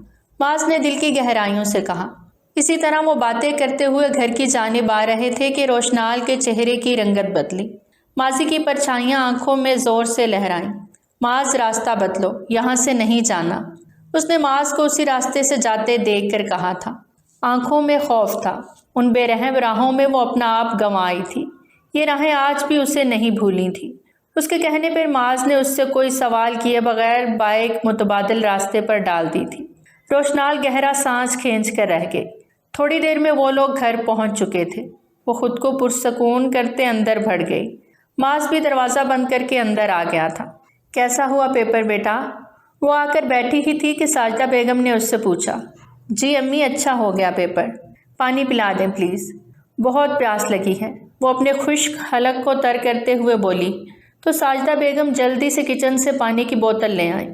معاذ نے دل کی گہرائیوں سے کہا۔ اسی طرح وہ باتیں کرتے ہوئے گھر کی جانب آ رہے تھے کہ روشنال کے چہرے کی رنگت بدلی۔ ماضی کی پرچھائیاں آنکھوں میں زور سے لہرائیں۔ معاذ راستہ بدلو، یہاں سے نہیں جانا، اس نے معاذ کو اسی راستے سے جاتے دیکھ کر کہا تھا۔ آنکھوں میں خوف تھا، ان بے رحم راہوں میں وہ اپنا آپ گنوائی تھی۔ یہ راہیں آج بھی اسے نہیں بھولی تھی۔ اس کے کہنے پر معاذ نے اس سے کوئی سوال کیے بغیر بائک متبادل راستے پر ڈال دی تھی۔ روشنال گہرا سانس کھینچ کر رہ گئی۔ تھوڑی دیر میں وہ لوگ گھر پہنچ چکے تھے۔ وہ خود کو پرسکون کرتے اندر بڑھ گئی۔ معاذ بھی دروازہ بند کر کے اندر آ گیا تھا۔ کیسا ہوا پیپر بیٹا؟ وہ آ کر بیٹھی ہی تھی کہ ساجدہ بیگم نے اس سے پوچھا۔ جی امی، اچھا ہو گیا پیپر، پانی پلا دیں پلیز، بہت پیاس لگی ہے، وہ اپنے خشک حلق کو تر کرتے ہوئے بولی تو ساجدہ بیگم جلدی سے کچن سے پانی کی بوتل لے آئیں۔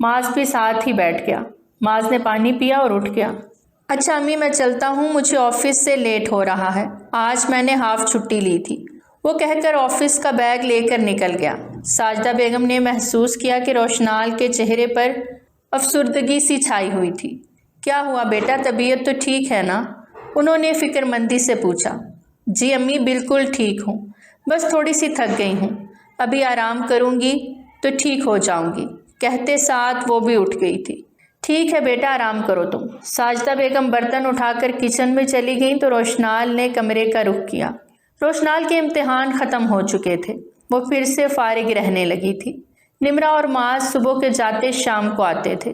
معاذ بھی ساتھ ہی بیٹھ گیا۔ معاذ نے پانی پیا اور اٹھ گیا۔ اچھا امی میں چلتا ہوں، مجھے آفس سے لیٹ ہو رہا ہے، آج میں نے ہاف چھٹی لی تھی، وہ کہہ کر آفس کا بیگ لے کر نکل گیا۔ ساجدہ بیگم نے محسوس کیا کہ روشنال کے چہرے پر افسردگی سی چھائی ہوئی تھی۔ کیا ہوا بیٹا، طبیعت تو ٹھیک ہے نا؟ انہوں نے فکر مندی سے پوچھا۔ جی امی بالکل ٹھیک ہوں، بس تھوڑی سی تھک گئی ہوں، ابھی آرام کروں گی تو ٹھیک ہو جاؤں گی، کہتے ساتھ وہ بھی اٹھ گئی تھی۔ ٹھیک ہے بیٹا، آرام کرو تم۔ ساجدہ بیگم برتن اٹھا کر کچن میں چلی گئیں تو روشنال نے کمرے کا رخ کیا۔ روشنال کے امتحان ختم ہو چکے تھے، وہ پھر سے فارغ رہنے لگی تھی۔ نمرہ اور معاذ صبح کے جاتے شام کو آتے تھے۔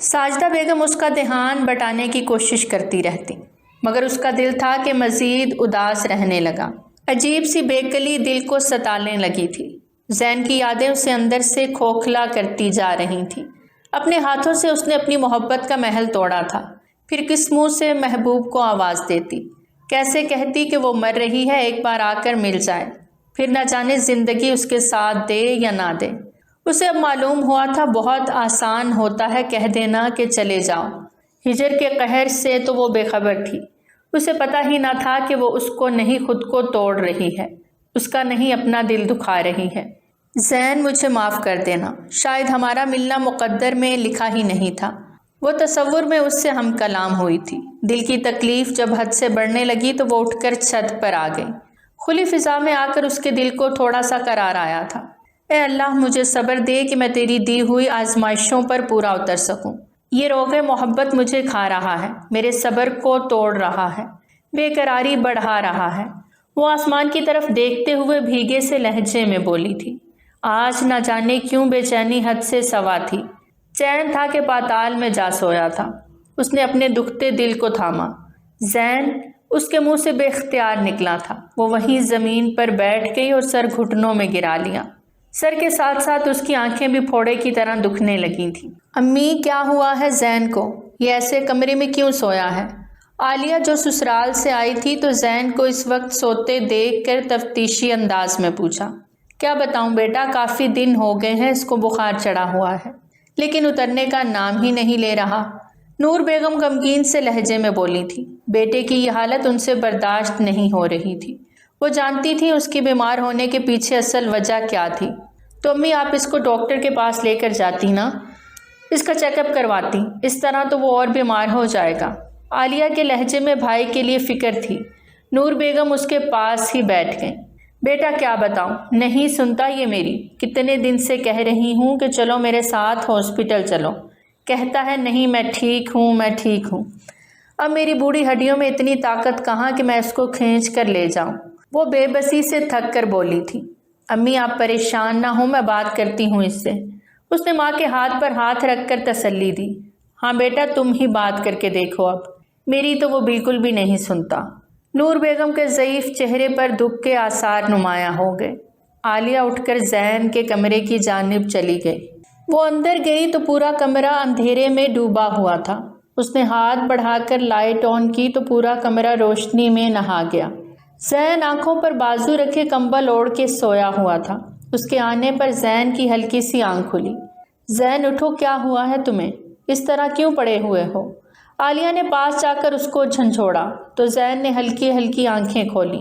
ساجدہ بیگم اس کا دھیان بٹانے کی کوشش کرتی رہتی، مگر اس کا دل تھا کہ مزید اداس رہنے لگا۔ عجیب سی بےقلی دل کو ستانے لگی تھی۔ زین کی یادیں اسے اندر سے کھوکھلا کرتی جا رہی تھیں۔ اپنے ہاتھوں سے اس نے اپنی محبت کا محل توڑا تھا، پھر کس منہ سے محبوب کو آواز دیتی، کیسے کہتی کہ وہ مر رہی ہے، ایک بار آ کر مل جائے، پھر نہ جانے زندگی اس کے ساتھ دے یا نہ دے۔ اسے اب معلوم ہوا تھا بہت آسان ہوتا ہے کہہ دینا کہ چلے جاؤ۔ ہجر کے قہر سے تو وہ بے خبر تھی، اسے پتہ ہی نہ تھا کہ وہ اس کو نہیں خود کو توڑ رہی ہے، اس کا نہیں اپنا دل دکھا رہی ہے۔ زین مجھے معاف کر دینا، شاید ہمارا ملنا مقدر میں لکھا ہی نہیں تھا۔ وہ تصور میں اس سے ہم کلام ہوئی تھی۔ دل کی تکلیف جب حد سے بڑھنے لگی تو وہ اٹھ کر چھت پر آ گئی۔ کھلی فضا میں آ کر اس کے دل کو تھوڑا سا قرار آیا تھا۔ اے اللہ مجھے صبر دے کہ میں تیری دی ہوئی آزمائشوں پر پورا اتر سکوں۔ یہ روغ محبت مجھے کھا رہا ہے، میرے صبر کو توڑ رہا ہے، بے قراری بڑھا رہا ہے۔ وہ آسمان کی طرف دیکھتے ہوئے بھیگے سے لہجے میں بولی تھی۔ آج نہ جانے کیوں بے چینی حد سے سوا تھی، چین تھا کہ پاتال میں جا سویا تھا۔ اس نے اپنے دکھتے دل کو تھاما۔ زین اس کے منہ سے بے اختیار نکلا تھا۔ وہ وہیں زمین پر بیٹھ گئی اور سر گھٹنوں میں گرا لیا۔ سر کے ساتھ ساتھ اس کی آنکھیں بھی پھوڑے کی طرح دکھنے لگی تھیں۔ امی کیا ہوا ہے زین کو؟ یہ ایسے کمرے میں کیوں سویا ہے؟ عالیہ جو سسرال سے آئی تھی تو زین کو اس وقت سوتے دیکھ کر تفتیشی انداز میں پوچھا۔ کیا بتاؤں بیٹا، کافی دن ہو گئے ہیں اس کو بخار چڑھا ہوا ہے، لیکن اترنے کا نام ہی نہیں لے رہا۔ نور بیگم غمگین سے لہجے میں بولی تھی۔ بیٹے کی یہ حالت ان سے برداشت نہیں ہو رہی تھی۔ وہ جانتی تھی اس کی بیمار ہونے کے پیچھے اصل وجہ کیا تھی۔ تو امی آپ اس کو ڈاکٹر کے پاس لے کر جاتی نا، اس کا چیک اپ کرواتی، اس طرح تو وہ اور بیمار ہو جائے گا۔ عالیہ کے لہجے میں بھائی کے لیے فکر تھی، نور بیگم اس کے پاس ہی بیٹھ گئیں۔ بیٹا کیا بتاؤں، نہیں سنتا یہ میری، کتنے دن سے کہہ رہی ہوں کہ چلو میرے ساتھ ہاسپٹل چلو، کہتا ہے نہیں میں ٹھیک ہوں میں ٹھیک ہوں۔ اب میری بوڑھی ہڈیوں میں اتنی طاقت کہاں کہ میں اس کو کھینچ کر لے جاؤں۔ وہ بے بسی سے تھک کر بولی تھی۔ امی آپ پریشان نہ ہوں، میں بات کرتی ہوں اس سے۔ اس نے ماں کے ہاتھ پر ہاتھ رکھ کر تسلی دی۔ ہاں بیٹا تم ہی بات کر کے دیکھو، اب میری تو وہ بالکل بھی نہیں سنتا۔ نور بیگم کے ضعیف چہرے پر دکھ کے آثار نمایاں ہو گئے۔ عالیہ اٹھ کر زین کے کمرے کی جانب چلی گئی۔ وہ اندر گئی تو پورا کمرہ اندھیرے میں ڈوبا ہوا تھا۔ اس نے ہاتھ بڑھا کر لائٹ آن کی تو پورا کمرہ روشنی میں نہا گیا۔ زین آنکھوں پر بازو رکھے کمبل اوڑھ کے سویا ہوا تھا۔ اس کے آنے پر زین کی ہلکی سی آنکھ کھلی۔ زین اٹھو، کیا ہوا ہے تمہیں؟ اس طرح کیوں پڑے ہوئے ہو؟ عالیہ نے پاس جا کر اس کو جھنجھوڑا تو زین نے ہلکی ہلکی آنکھیں کھولیں۔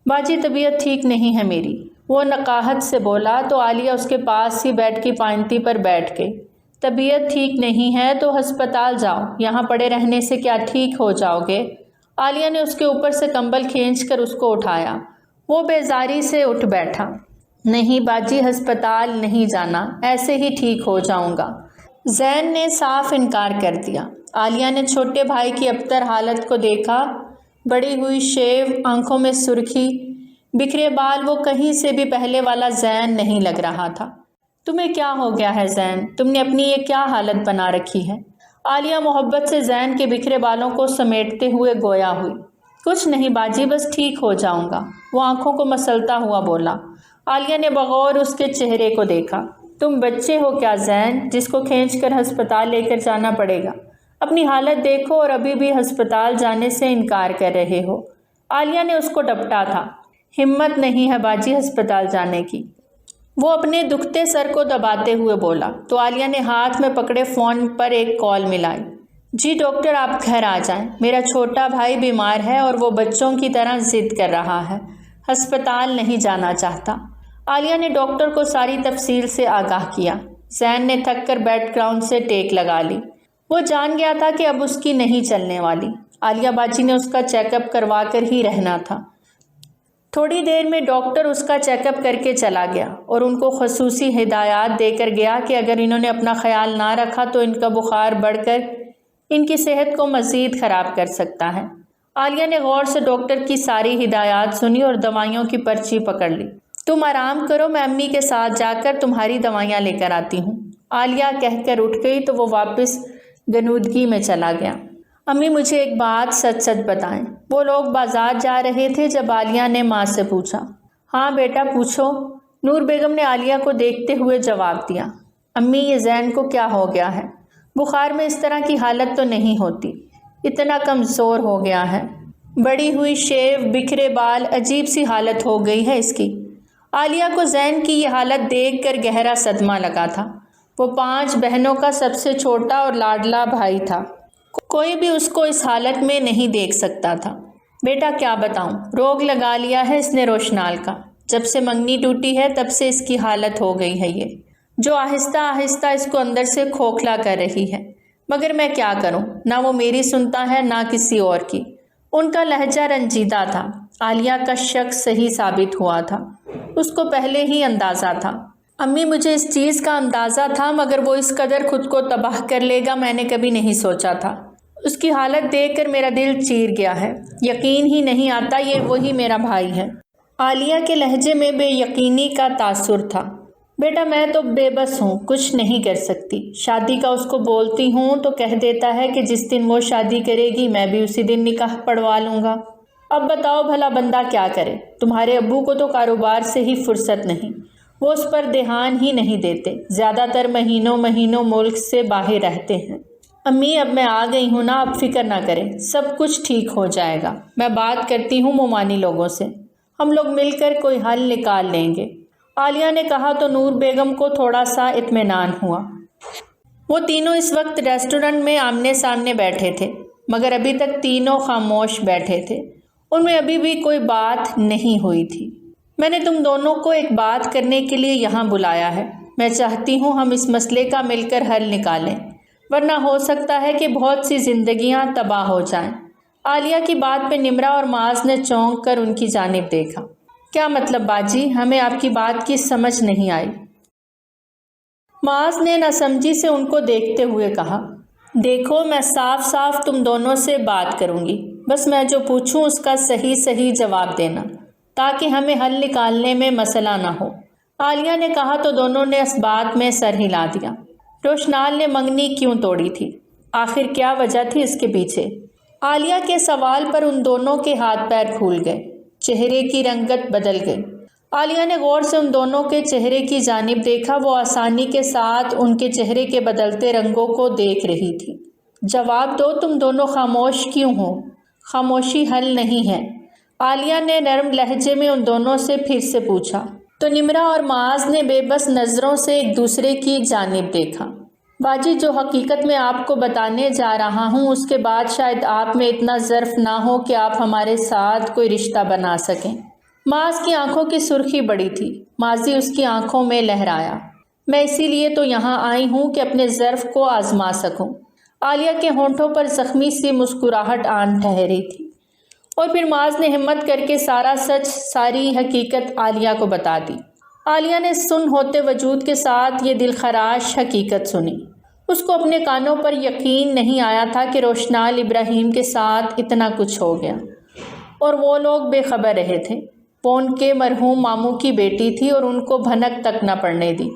باجی طبیعت ٹھیک نہیں ہے میری، وہ نقاہت سے بولا تو عالیہ اس کے پاس ہی بیڈ کی پائنتی پر بیٹھ گئی۔ طبیعت ٹھیک نہیں ہے تو ہسپتال جاؤ، یہاں پڑے رہنے سے کیا ٹھیک ہو جاؤ گے؟ عالیہ نے اس کے اوپر سے کمبل کھینچ کر اس کو اٹھایا۔ وہ بیزاری سے اٹھ بیٹھا۔ نہیں باجی ہسپتال نہیں جانا، ایسے ہی ٹھیک ہو جاؤں گا۔ زین نے صاف انکار کر دیا۔ عالیہ نے چھوٹے بھائی کی ابتر حالت کو دیکھا، بڑی ہوئی شیو، آنکھوں میں سرخی، بکھرے بال، وہ کہیں سے بھی پہلے والا زین نہیں لگ رہا تھا۔ تمہیں کیا ہو گیا ہے زین؟ تم نے اپنی یہ کیا حالت بنا رکھی ہے؟ عالیہ محبت سے زین کے بکھرے بالوں کو سمیٹتے ہوئے گویا ہوئی۔ کچھ نہیں باجی، بس ٹھیک ہو جاؤں گا، وہ آنکھوں کو مسلتا ہوا بولا۔ عالیہ نے بغور اس کے چہرے کو دیکھا۔ تم بچے ہو کیا زین، جس کو کھینچ کر ہسپتال لے کر جانا پڑے گا؟ اپنی حالت دیکھو اور ابھی بھی ہسپتال جانے سے انکار کر رہے ہو۔ عالیہ نے اس کو ڈپٹا تھا۔ ہمت نہیں ہے باجی ہسپتال جانے کی، وہ اپنے دکھتے سر کو دباتے ہوئے بولا تو عالیہ نے ہاتھ میں پکڑے فون پر ایک کال ملائی۔ جی ڈاکٹر آپ گھر آ جائیں، میرا چھوٹا بھائی بیمار ہے اور وہ بچوں کی طرح ضد کر رہا ہے، ہسپتال نہیں جانا چاہتا۔ عالیہ نے ڈاکٹر کو ساری تفصیل سے آگاہ کیا۔ زین نے تھک کر بیک گراؤنڈ سے ٹیک لگا لی۔ وہ جان گیا تھا کہ اب اس کی نہیں چلنے والی۔ عالیہ باجی نے اس کا چیک اپ کروا کر ہی رہنا تھا۔ تھوڑی دیر میں ڈاکٹر اس کا چیک اپ کر کے چلا گیا اور ان کو خصوصی ہدایات دے کر گیا کہ اگر انہوں نے اپنا خیال نہ رکھا تو ان کا بخار بڑھ کر ان کی صحت کو مزید خراب کر سکتا ہے۔ عالیہ نے غور سے ڈاکٹر کی ساری ہدایات سنی اور دوائیوں کی پرچی پکڑ لی۔ تم آرام کرو، میں امی کے ساتھ جا کر تمہاری دوائیاں لے کر آتی ہوں، عالیہ کہہ کر اٹھ گئی تو وہ واپس گنودگی میں چلا گیا۔ امی مجھے ایک بات سچ سچ بتائیں، وہ لوگ بازار جا رہے تھے جب عالیہ نے ماں سے پوچھا۔ ہاں بیٹا پوچھو، نور بیگم نے عالیہ کو دیکھتے ہوئے جواب دیا۔ امی یہ زین کو کیا ہو گیا ہے؟ بخار میں اس طرح کی حالت تو نہیں ہوتی، اتنا کمزور ہو گیا ہے، بڑی ہوئی شیو، بکھرے بال، عجیب سی حالت ہو گئی ہے اس کی۔ عالیہ کو زین کی یہ حالت دیکھ کر گہرا صدمہ لگا تھا۔ وہ 5 بہنوں کا سب سے چھوٹا اور لاڈلا بھائی تھا، کوئی بھی اس کو اس حالت میں نہیں دیکھ سکتا تھا۔ بیٹا کیا بتاؤں، روگ لگا لیا ہے اس نے روشنال کا، جب سے منگنی ٹوٹی ہے تب سے اس کی حالت ہو گئی ہے یہ، جو آہستہ آہستہ اس کو اندر سے کھوکھلا کر رہی ہے، مگر میں کیا کروں، نہ وہ میری سنتا ہے نہ کسی اور کی۔ ان کا لہجہ رنجیدہ تھا۔ عالیہ کا شک صحیح ثابت ہوا تھا، اس کو پہلے ہی اندازہ تھا۔ امی مجھے اس چیز کا اندازہ تھا، مگر وہ اس قدر خود کو تباہ کر لے گا میں نے کبھی نہیں سوچا تھا۔ اس کی حالت دیکھ کر میرا دل چیر گیا ہے، یقین ہی نہیں آتا یہ وہی میرا بھائی ہے۔ عالیہ کے لہجے میں بے یقینی کا تاثر تھا۔ بیٹا میں تو بے بس ہوں، کچھ نہیں کر سکتی۔ شادی کا اس کو بولتی ہوں تو کہہ دیتا ہے کہ جس دن وہ شادی کرے گی میں بھی اسی دن نکاح پڑھوا لوں گا۔ اب بتاؤ بھلا بندہ کیا کرے؟ تمہارے ابو کو تو کاروبار سے ہی فرصت نہیں، وہ اس پر دھیان ہی نہیں دیتے، زیادہ تر مہینوں ملک سے باہر رہتے ہیں۔ امی اب میں آ گئی ہوں نا، اب فکر نہ کریں، سب کچھ ٹھیک ہو جائے گا۔ میں بات کرتی ہوں مومانی لوگوں سے، ہم لوگ مل کر کوئی حل نکال لیں گے۔ عالیہ نے کہا تو نور بیگم کو تھوڑا سا اطمینان ہوا۔ وہ تینوں اس وقت ریسٹورنٹ میں آمنے سامنے بیٹھے تھے، مگر ابھی تک تینوں خاموش بیٹھے تھے، ان میں ابھی بھی کوئی بات نہیں ہوئی تھی۔ میں نے تم دونوں کو ایک بات کرنے کے لیے یہاں بلایا ہے، میں چاہتی ہوں ہم اس مسئلے کا مل کر حل نکالیں، ورنہ ہو سکتا ہے کہ بہت سی زندگیاں تباہ ہو جائیں۔ عالیہ کی بات پہ نمرہ اور معاذ نے چونک کر ان کی جانب دیکھا۔ کیا مطلب باجی؟ ہمیں آپ کی بات کی سمجھ نہیں آئی۔ معاذ نے ناسمجھی سے ان کو دیکھتے ہوئے کہا، دیکھو میں صاف صاف تم دونوں سے بات کروں گی، بس میں جو پوچھوں اس کا صحیح جواب دینا تاکہ ہمیں حل نکالنے میں مسئلہ نہ ہو۔ عالیہ نے کہا تو دونوں نے اس بات میں سر ہلا دیا۔ روشنال نے منگنی کیوں توڑی تھی؟ آخر کیا وجہ تھی اس کے پیچھے؟ عالیہ کے سوال پر ان دونوں کے ہاتھ پیر پھول گئے، چہرے کی رنگت بدل گئی۔ عالیہ نے غور سے ان دونوں کے چہرے کی جانب دیکھا، وہ آسانی کے ساتھ ان کے چہرے کے بدلتے رنگوں کو دیکھ رہی تھی۔ جواب دو، تم دونوں خاموش کیوں ہو؟ خاموشی حل نہیں ہے، عالیہ نے نرم لہجے میں ان دونوں سے پھر سے پوچھا۔ تو نمرہ اور معاذ نے بے بس نظروں سے ایک دوسرے کی جانب دیکھا۔ باجی جو حقیقت میں آپ کو بتانے جا رہا ہوں اس کے بعد شاید آپ میں اتنا ظرف نہ ہو کہ آپ ہمارے ساتھ کوئی رشتہ بنا سکیں۔ معاذ کی آنکھوں کی سرخی بڑی تھی، ماضی اس کی آنکھوں میں لہرایا۔ میں اسی لیے تو یہاں آئی ہوں کہ اپنے ظرف کو آزما سکوں۔ عالیہ کے ہونٹوں پر زخمی سی مسکراہٹ آن ٹھہری تھی، اور پھر معاذ نے ہمت کر کے سارا سچ، ساری حقیقت عالیہ کو بتا دی۔ عالیہ نے سن ہوتے وجود کے ساتھ یہ دلخراش حقیقت سنی۔ اس کو اپنے کانوں پر یقین نہیں آیا تھا کہ روشنال ابراہیم کے ساتھ اتنا کچھ ہو گیا، اور وہ لوگ بے خبر رہے تھے۔ وہ ان کے مرحوم ماموں کی بیٹی تھی اور ان کو بھنک تک نہ پڑنے دی۔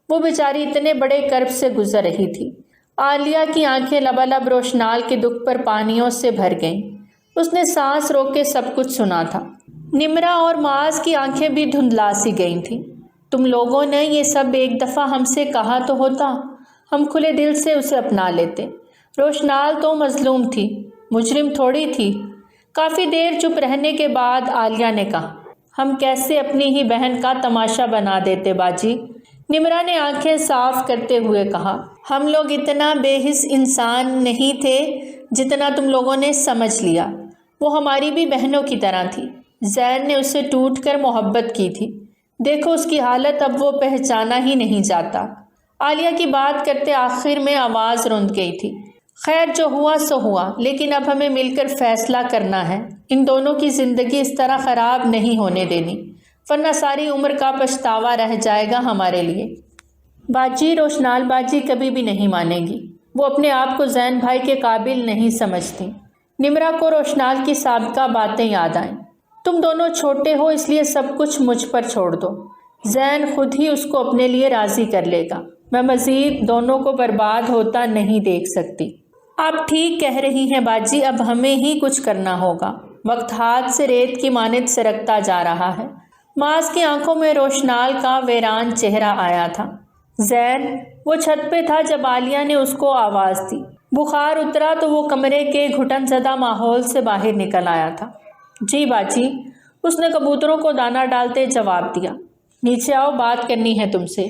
وہ بیچاری اتنے بڑے کرب سے گزر رہی تھی۔ عالیہ کی آنکھیں لبالب روشنال کے دکھ پر پانیوں سے بھر گئیں۔ اس نے سانس روک کے سب کچھ سنا تھا۔ نمرہ اور معاذ کی آنکھیں بھی دھندلا سی گئی تھیں۔ تم لوگوں نے یہ سب ایک دفعہ ہم سے کہا تو ہوتا، ہم کھلے دل سے اسے اپنا لیتے۔ روشنال تو مظلوم تھی، مجرم تھوڑی تھی۔ کافی دیر چپ رہنے کے بعد عالیہ نے کہا، ہم کیسے اپنی ہی بہن کا تماشا بنا دیتے باجی۔ نمرہ نے آنکھیں صاف کرتے ہوئے کہا، ہم لوگ اتنا بے حس انسان نہیں تھے جتنا تم لوگوں نے سمجھ لیا۔ وہ ہماری بھی بہنوں کی طرح تھی۔ زین نے اسے ٹوٹ کر محبت کی تھی، دیکھو اس کی حالت، اب وہ پہچانا ہی نہیں جاتا۔ عالیہ کی بات کرتے آخر میں آواز رند گئی تھی۔ خیر جو ہوا سو ہوا، لیکن اب ہمیں مل کر فیصلہ کرنا ہے۔ ان دونوں کی زندگی اس طرح خراب نہیں ہونے دینی، ورنہ ساری عمر کا پچھتاوا رہ جائے گا ہمارے لیے۔ باجی روشنال باجی کبھی بھی نہیں مانے گی، وہ اپنے آپ کو زین بھائی کے قابل نہیں سمجھتی۔ نمرہ کو روشنال کی سابقہ باتیں یاد آئیں۔ تم دونوں چھوٹے ہو اس لیے سب کچھ مجھ پر چھوڑ دو، زین خود ہی اس کو اپنے لیے راضی کر لے گا۔ میں مزید دونوں کو برباد ہوتا نہیں دیکھ سکتی۔ آپ ٹھیک کہہ رہی ہیں باجی، اب ہمیں ہی کچھ کرنا ہوگا۔ وقت ہاتھ سے ریت کی مانند سرکتا جا رہا ہے۔ معاذ کی آنکھوں میں روشنال کا ویران چہرہ آیا تھا۔ زین وہ چھت پہ تھا جب عالیہ نے اس کو آواز دی۔ بخار اترا تو وہ کمرے کے گھٹن زدہ ماحول سے باہر نکل آیا تھا۔ جی باجی، اس نے کبوتروں کو دانہ ڈالتے جواب دیا۔ نیچے آؤ، بات کرنی ہے تم سے،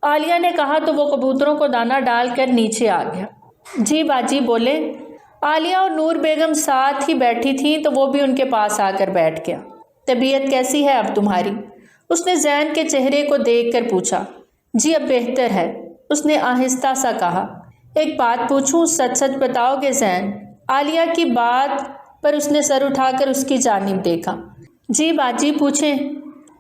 عالیہ نے کہا تو وہ کبوتروں کو دانہ ڈال کر نیچے آ گیا۔ جی باجی بولے۔ عالیہ اور نور بیگم ساتھ ہی بیٹھی تھیں تو وہ بھی ان کے پاس آ کر بیٹھ گیا۔ طبیعت کیسی ہے اب تمہاری؟ اس نے زین کے چہرے کو دیکھ کر پوچھا۔ جی اب بہتر ہے، اس نے آہستہ سا کہا۔ ایک بات پوچھوں، سچ سچ بتاؤ گے زین؟ عالیہ کی بات پر اس نے سر اٹھا کر اس کی جانب دیکھا۔ جی باجی پوچھیں۔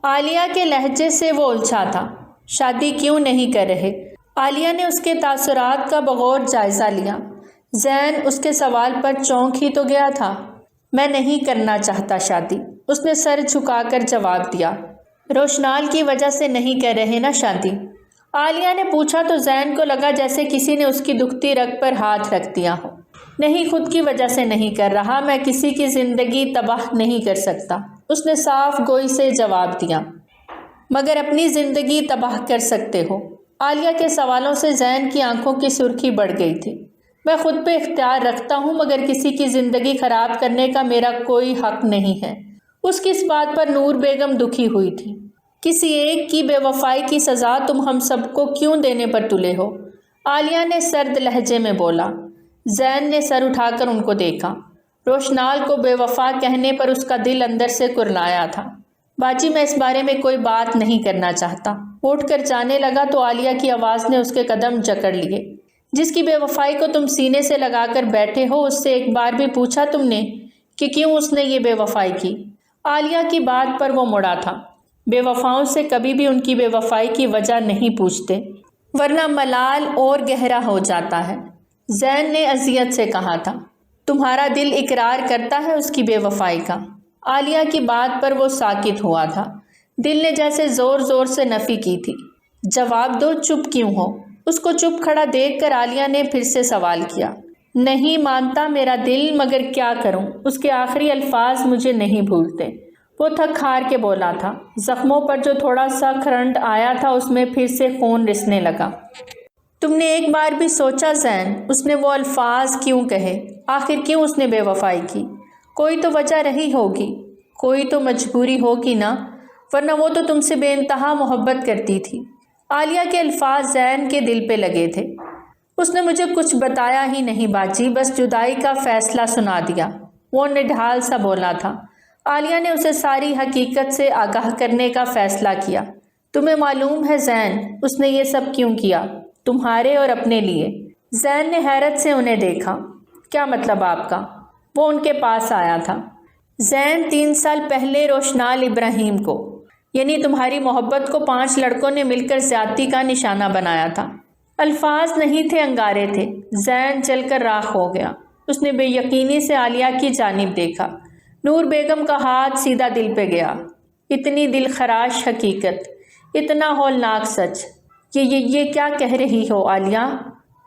عالیہ کے لہجے سے وہ الجھا تھا۔ شادی کیوں نہیں کر رہے؟ عالیہ نے اس کے تاثرات کا بغور جائزہ لیا۔ زین اس کے سوال پر چونک ہی تو گیا تھا۔ میں نہیں کرنا چاہتا شادی، اس نے سر جھکا کر جواب دیا۔ روشنال کی وجہ سے نہیں کر رہے نا شادی؟ عالیہ نے پوچھا تو زین کو لگا جیسے کسی نے اس کی دکھتی رگ پر ہاتھ رکھ دیا ہو۔ نہیں، خود کی وجہ سے نہیں کر رہا، میں کسی کی زندگی تباہ نہیں کر سکتا، اس نے صاف گوئی سے جواب دیا۔ مگر اپنی زندگی تباہ کر سکتے ہو؟ عالیہ کے سوالوں سے زین کی آنکھوں کی سرخی بڑھ گئی تھی۔ میں خود پہ اختیار رکھتا ہوں، مگر کسی کی زندگی خراب کرنے کا میرا کوئی حق نہیں ہے۔ اس کی اس بات پر نور بیگم دکھی ہوئی تھی۔ کسی ایک کی بے وفائی کی سزا تم ہم سب کو کیوں دینے پر تلے ہو؟ عالیہ نے سرد لہجے میں بولا۔ زین نے سر اٹھا کر ان کو دیکھا۔ روشنال کو بے وفا کہنے پر اس کا دل اندر سے کرلایا تھا۔ باجی میں اس بارے میں کوئی بات نہیں کرنا چاہتا۔ وہ اٹھ کر جانے لگا تو عالیہ کی آواز نے اس کے قدم جکڑ لیے۔ جس کی بے وفائی کو تم سینے سے لگا کر بیٹھے ہو، اس سے ایک بار بھی پوچھا تم نے کہ کیوں اس نے یہ بے وفائی کی۔ عالیہ کی بات پر وہ مڑا تھا۔ بے وفاؤں سے کبھی بھی ان کی بے وفائی کی وجہ نہیں پوچھتے، ورنہ ملال اور گہرا ہو جاتا ہے۔ زین نے اذیت سے کہا تھا، تمہارا دل اقرار کرتا ہے اس کی بے وفائی کا؟ عالیہ کی بات پر وہ ساکت ہوا تھا۔ دل نے جیسے زور زور سے نفی کی تھی، جواب دو، چپ کیوں ہو؟ اس کو چپ کھڑا دیکھ کر عالیہ نے پھر سے سوال کیا۔ نہیں مانتا میرا دل، مگر کیا کروں؟ اس کے آخری الفاظ مجھے نہیں بھولتے، وہ تھک ہار کے بولا تھا۔ زخموں پر جو تھوڑا سا کرنٹ آیا تھا اس میں پھر سے خون رسنے لگا۔ تم نے ایک بار بھی سوچا زین، اس نے وہ الفاظ کیوں کہے؟ آخر کیوں اس نے بے وفائی کی؟ کوئی تو وجہ رہی ہوگی، کوئی تو مجبوری ہوگی نا، ورنہ وہ تو تم سے بے انتہا محبت کرتی تھی۔ عالیہ کے الفاظ زین کے دل پہ لگے تھے۔ اس نے مجھے کچھ بتایا ہی نہیں باجی، بس جدائی کا فیصلہ سنا دیا، وہ نڈھال سا بولا تھا۔ عالیہ نے اسے ساری حقیقت سے آگاہ کرنے کا فیصلہ کیا۔ تمہیں معلوم ہے زین، اس نے یہ سب کیوں کیا؟ تمہارے اور اپنے لیے۔ زین نے حیرت سے انہیں دیکھا۔ کیا مطلب آپ کا؟ وہ ان کے پاس آیا تھا۔ زین 3 سال پہلے روشنال ابراہیم کو، یعنی تمہاری محبت کو 5 لڑکوں نے مل کر زیادتی کا نشانہ بنایا تھا۔ الفاظ نہیں تھے، انگارے تھے۔ زین جل کر راکھ ہو گیا۔ اس نے بے یقینی سے عالیہ کی جانب دیکھا۔ نور بیگم کا ہاتھ سیدھا دل پہ گیا۔ اتنی دل خراش حقیقت، اتنا ہولناک سچ، یہ کیا کہہ رہی ہو عالیہ؟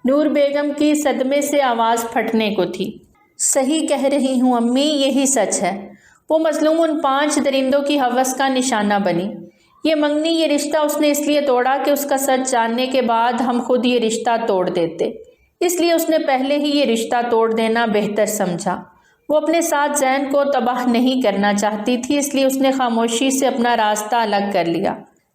نور بیگم کی صدمے سے آواز پھٹنے کو تھی۔ صحیح کہہ رہی ہوں امی، یہی سچ ہے۔ وہ مظلوم ان 5 درندوں کی ہوس کا نشانہ بنی۔ یہ منگنی، یہ رشتہ اس نے اس لیے توڑا کہ اس کا سچ جاننے کے بعد ہم خود یہ رشتہ توڑ دیتے، اس لیے اس نے پہلے ہی یہ رشتہ توڑ دینا بہتر سمجھا۔ وہ اپنے ساتھ زین کو تباہ نہیں کرنا چاہتی تھی، اس لیے اس نے خاموشی سے اپنا راستہ الگ کر لیا۔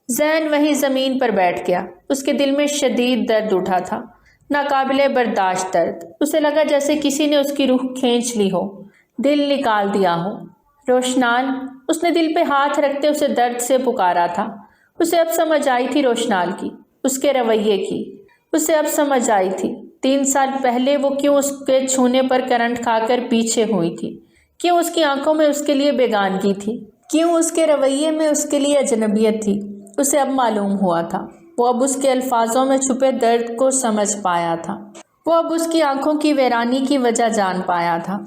زین وہیں زمین پر بیٹھ گیا۔ اس کے دل میں شدید درد اٹھا تھا، ناقابل برداشت درد۔ اسے لگا جیسے کسی نے اس کی روح کھینچ لی ہو، دل نکال دیا ہو۔ روشنال، اس نے دل پہ ہاتھ رکھتے اسے درد سے پکارا تھا۔ اسے اب سمجھ آئی تھی روشنال کی، اس کے رویے کی۔ اسے اب سمجھ آئی تھی 3 سال پہلے وہ کیوں اس کے چھونے پر کرنٹ کھا کر پیچھے ہوئی تھی، کیوں اس کی آنکھوں میں اس کے لیے بیگانگی تھی، کیوں اس کے رویے میں اس کے لیے اجنبیت تھی۔ اسے اب معلوم ہوا تھا۔ وہ اب اس کے الفاظوں میں چھپے درد کو سمجھ پایا تھا۔ وہ اب اس کی آنکھوں کی ویرانی کی وجہ جان پایا تھا۔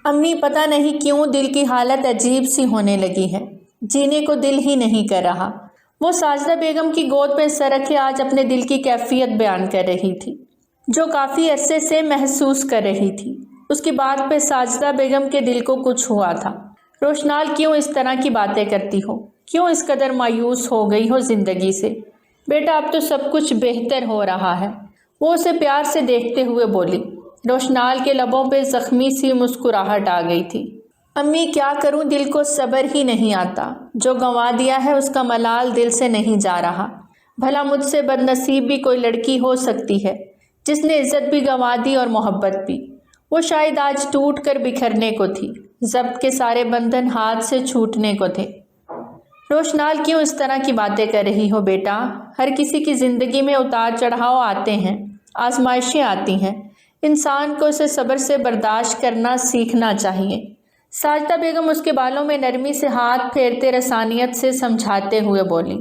امی، پتہ نہیں کیوں دل کی حالت عجیب سی ہونے لگی ہے، جینے کو دل ہی نہیں کر رہا۔ وہ ساجدہ بیگم کی گود پہ سر رکھے آج اپنے دل کی کیفیت بیان کر رہی تھی، جو کافی عرصے سے محسوس کر رہی تھی۔ اس کی بات پہ ساجدہ بیگم کے دل کو کچھ ہوا تھا۔ روشنال، کیوں اس طرح کی باتیں کرتی ہو؟ کیوں اس قدر مایوس ہو گئی ہو زندگی سے؟ بیٹا، اب تو سب کچھ بہتر ہو رہا ہے، وہ اسے پیار سے دیکھتے ہوئے بولی۔ روشنال کے لبوں پہ زخمی سی مسکراہٹ آ گئی تھی۔ امی، کیا کروں، دل کو صبر ہی نہیں آتا۔ جو گنوا دیا ہے اس کا ملال دل سے نہیں جا رہا۔ بھلا مجھ سے بد نصیب بھی کوئی لڑکی ہو سکتی ہے، جس نے عزت بھی گنوا دی اور محبت بھی۔ وہ شاید آج ٹوٹ کر بکھرنے کو تھی، ضبط کے سارے بندھن ہاتھ سے چھوٹنے کو تھے۔ روشنال، کیوں اس طرح کی باتیں کر رہی ہو بیٹا؟ ہر کسی کی زندگی میں اتار چڑھاؤ آتے ہیں، آزمائشیں آتی ہیں، انسان کو اسے صبر سے برداشت کرنا سیکھنا چاہیے۔ ساجدہ بیگم اس کے بالوں میں نرمی سے ہاتھ پھیرتے رسانیت سے سمجھاتے ہوئے بولی۔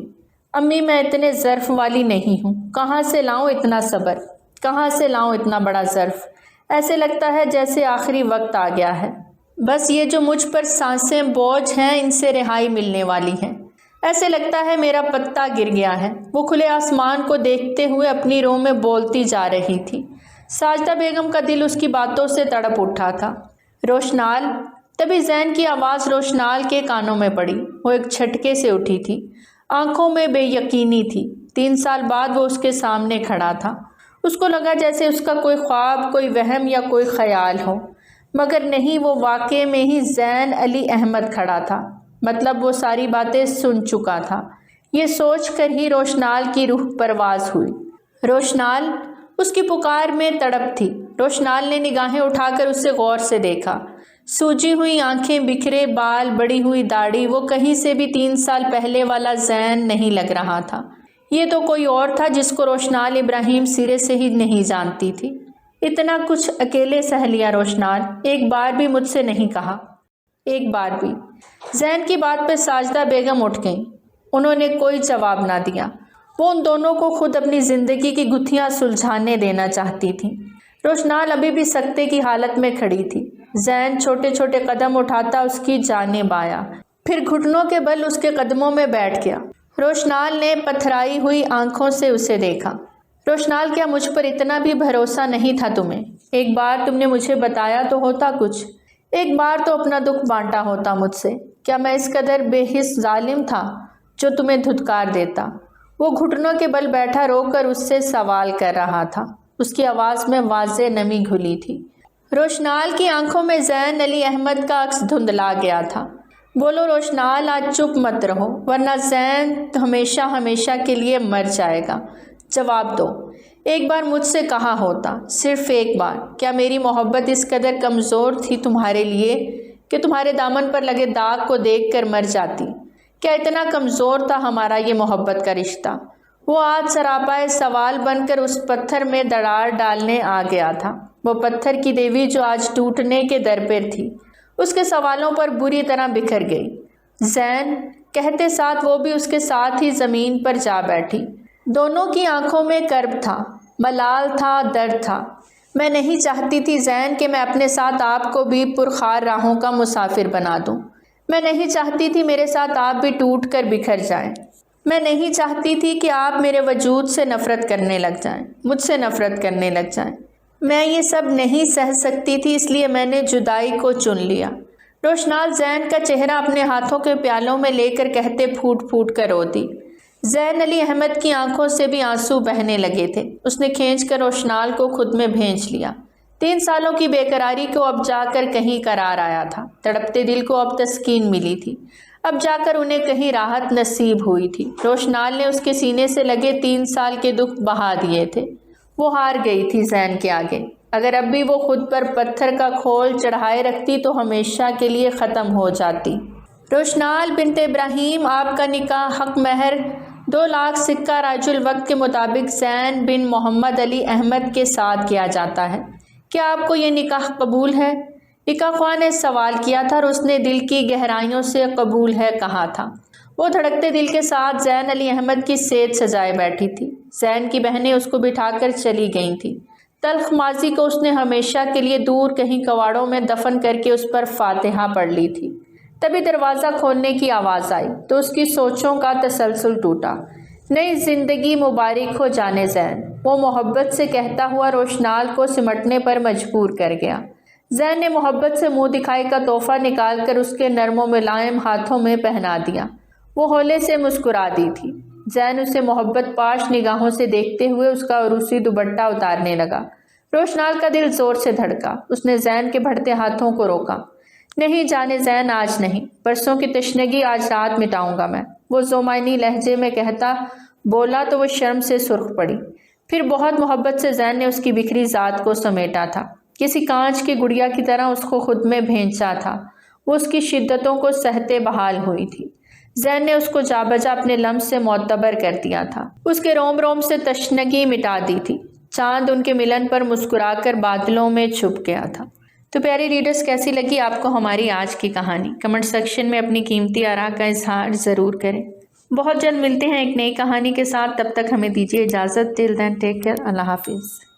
امی، میں اتنے ظرف والی نہیں ہوں، کہاں سے لاؤں اتنا صبر، کہاں سے لاؤں اتنا بڑا ظرف؟ ایسے لگتا ہے جیسے آخری وقت آ گیا ہے، بس یہ جو مجھ پر سانسیں بوجھ ہیں ان سے رہائی ملنے والی ہے۔ ایسے لگتا ہے میرا پتا گر گیا ہے۔ وہ کھلے آسمان کو دیکھتے ہوئے اپنی روح میں بولتی جا رہی تھی۔ ساجدہ بیگم کا دل اس کی باتوں سے تڑپ اٹھا تھا۔ روشنال، تبھی زین کی آواز روشنال کے کانوں میں پڑی۔ وہ ایک جھٹکے سے اٹھی تھی، آنکھوں میں بے یقینی تھی۔ 3 سال بعد وہ اس کے سامنے کھڑا تھا۔ اس کو لگا جیسے اس کا کوئی خواب، کوئی وہم یا کوئی خیال ہو، مگر نہیں، وہ واقعے میں ہی زین علی احمد کھڑا تھا۔ مطلب وہ ساری باتیں سن چکا تھا۔ یہ سوچ کر ہی روشنال کی روح پرواز ہوئی۔ روشنال، اس کی پکار میں تڑپ تھی۔ روشنال نے نگاہیں اٹھا کر اسے غور سے دیکھا۔ سوجی ہوئی آنکھیں، بکھرے بال، بڑی ہوئی داڑھی، وہ کہیں سے بھی 3 سال پہلے والا زین نہیں لگ رہا تھا۔ یہ تو کوئی اور تھا جس کو روشنال ابراہیم سرے سے ہی نہیں جانتی تھی۔ اتنا کچھ اکیلے سہ لیا روشنال، ایک بار بھی مجھ سے نہیں کہا۔ ایک بار بھی۔ زین کی بات پہ ساجدہ بیگم اٹھ گئیں۔ انہوں نے کوئی جواب نہ دیا۔ وہ ان دونوں کو خود اپنی زندگی کی گتھیاں سلجھانے دینا چاہتی تھیں۔ روشنال ابھی بھی سکتے کی حالت میں کھڑی تھی۔ زین چھوٹے چھوٹے قدم اٹھاتا اس کی جانب آیا، پھر گھٹنوں کے بل اس کے قدموں میں بیٹھ گیا۔ روشنال نے پتھرائی ہوئی آنکھوں سے اسے دیکھا۔ روشنال، کیا مجھ پر اتنا بھی بھروسہ نہیں تھا تمہیں؟ ایک بار تم نے مجھے بتایا تو ہوتا کچھ، ایک بار تو اپنا دکھ بانٹا ہوتا مجھ سے۔ کیا میں اس قدر بے حس ظالم تھا جو تمہیں دھتکار دیتا؟ وہ گھٹنوں کے بل بیٹھا رو کر اس سے سوال کر رہا تھا۔ اس کی آواز میں واضح نمی گھلی تھی۔ روشنال کی آنکھوں میں زین علی احمد کا عکس دھندلا گیا تھا۔ بولو روشنال، آج چپ مت رہو ورنہ زین ہمیشہ ہمیشہ کے لیے مر جائے گا۔ جواب دو، ایک بار مجھ سے کہا ہوتا، صرف ایک بار، کیا میری محبت اس قدر کمزور تھی تمہارے لیے کہ تمہارے دامن پر لگے داغ کو دیکھ کر مر جاتی؟ کیا اتنا کمزور تھا ہمارا یہ محبت کا رشتہ؟ وہ آج سراپائے سوال بن کر اس پتھر میں دراڑ ڈالنے آ گیا تھا۔ وہ پتھر کی دیوی جو آج ٹوٹنے کے در پر تھی، اس کے سوالوں پر بری طرح بکھر گئی۔ زین کہتے ساتھ وہ بھی اس کے ساتھ ہی زمین پر جا بیٹھی۔ دونوں کی آنکھوں میں کرب تھا، ملال تھا، درد تھا۔ میں نہیں چاہتی تھی زین کہ میں اپنے ساتھ آپ کو بھی پرخار راہوں کا مسافر بنا دوں۔ میں نہیں چاہتی تھی میرے ساتھ آپ بھی ٹوٹ کر بکھر جائیں۔ میں نہیں چاہتی تھی کہ آپ میرے وجود سے نفرت کرنے لگ جائیں، مجھ سے نفرت کرنے لگ جائیں۔ میں یہ سب نہیں سہ سکتی تھی، اس لیے میں نے جدائی کو چن لیا۔ روشنال زین کا چہرہ اپنے ہاتھوں کے پیالوں میں لے کر کہتے پھوٹ پھوٹ کر روتی۔ زین علی احمد کی آنکھوں سے بھی آنسو بہنے لگے تھے۔ اس نے کھینچ کر روشنال کو خود میں بھینچ لیا۔ 3 سالوں کی بے قراری کو اب جا کر کہیں قرار آیا تھا۔ تڑپتے دل کو اب تسکین ملی تھی۔ اب جا کر انہیں کہیں راحت نصیب ہوئی تھی۔ روشنال نے اس کے سینے سے لگے 3 سال کے دکھ بہا دیے تھے۔ وہ ہار گئی تھی زین کے آگے۔ اگر اب بھی وہ خود پر پتھر کا کھول چڑھائے رکھتی تو ہمیشہ کے لیے ختم ہو جاتی۔ روشنال بنت ابراہیم، آپ کا نکاح حق مہر 2 لاکھ سکہ راج الوقت کے مطابق زین بن محمد علی احمد کے ساتھ کیا جاتا ہے۔ کیا آپ کو یہ نکاح قبول ہے؟ نکاح خواہ نے سوال کیا تھا اور اس نے دل کی گہرائیوں سے قبول ہے کہا تھا۔ وہ دھڑکتے دل کے ساتھ زین علی احمد کی سیج سجائے بیٹھی تھی۔ زین کی بہنیں اس کو بٹھا کر چلی گئی تھیں۔ تلخ ماضی کو اس نے ہمیشہ کے لیے دور کہیں کواڑوں میں دفن کر کے اس پر فاتحہ پڑھ لی تھی۔ تبھی دروازہ کھولنے کی آواز آئی تو اس کی سوچوں کا تسلسل ٹوٹا۔ نئی زندگی مبارک ہو جانے زین، وہ محبت سے کہتا ہوا روشنال کو سمٹنے پر مجبور کر گیا۔ زین نے محبت سے منہ دکھائی کا تحفہ نکال کر اس کے نرم و ملائم ہاتھوں میں پہنا دیا۔ وہ ہولے سے مسکرا دی تھی۔ زین اسے محبت پاش نگاہوں سے دیکھتے ہوئے اس کا عروسی دوپٹہ اتارنے لگا۔ روشنال کا دل زور سے دھڑکا۔ اس نے زین کے بڑھتے ہاتھوں کو روکا۔ نہیں جانے زین، آج نہیں، پرسوں کی تشنگی آج رات مٹاؤں گا میں، وہ زومائنی لہجے میں کہتا بولا تو وہ شرم سے سرخ پڑی۔ پھر بہت محبت سے زین نے اس کی بکھری ذات کو سمیٹا تھا، کسی کانچ کی گڑیا کی طرح اس کو خود میں بھینچا تھا۔ وہ اس کی شدتوں کو سہتے بحال ہوئی تھی۔ زین نے اس کو جا بجا اپنے لمس سے معتبر کر دیا تھا، اس کے روم روم سے تشنگی مٹا دی تھی۔ چاند ان کے ملن پر مسکرا کر بادلوں میں چھپ گیا تھا۔ تو پیاری ریڈرز، کیسی لگی آپ کو ہماری آج کی کہانی؟ کمنٹ سیکشن میں اپنی قیمتی آراء کا اظہار ضرور کریں۔ بہت جلد ملتے ہیں ایک نئی کہانی کے ساتھ، تب تک ہمیں دیجیے اجازت۔ ٹل دین ٹیک کیئر، اللہ حافظ۔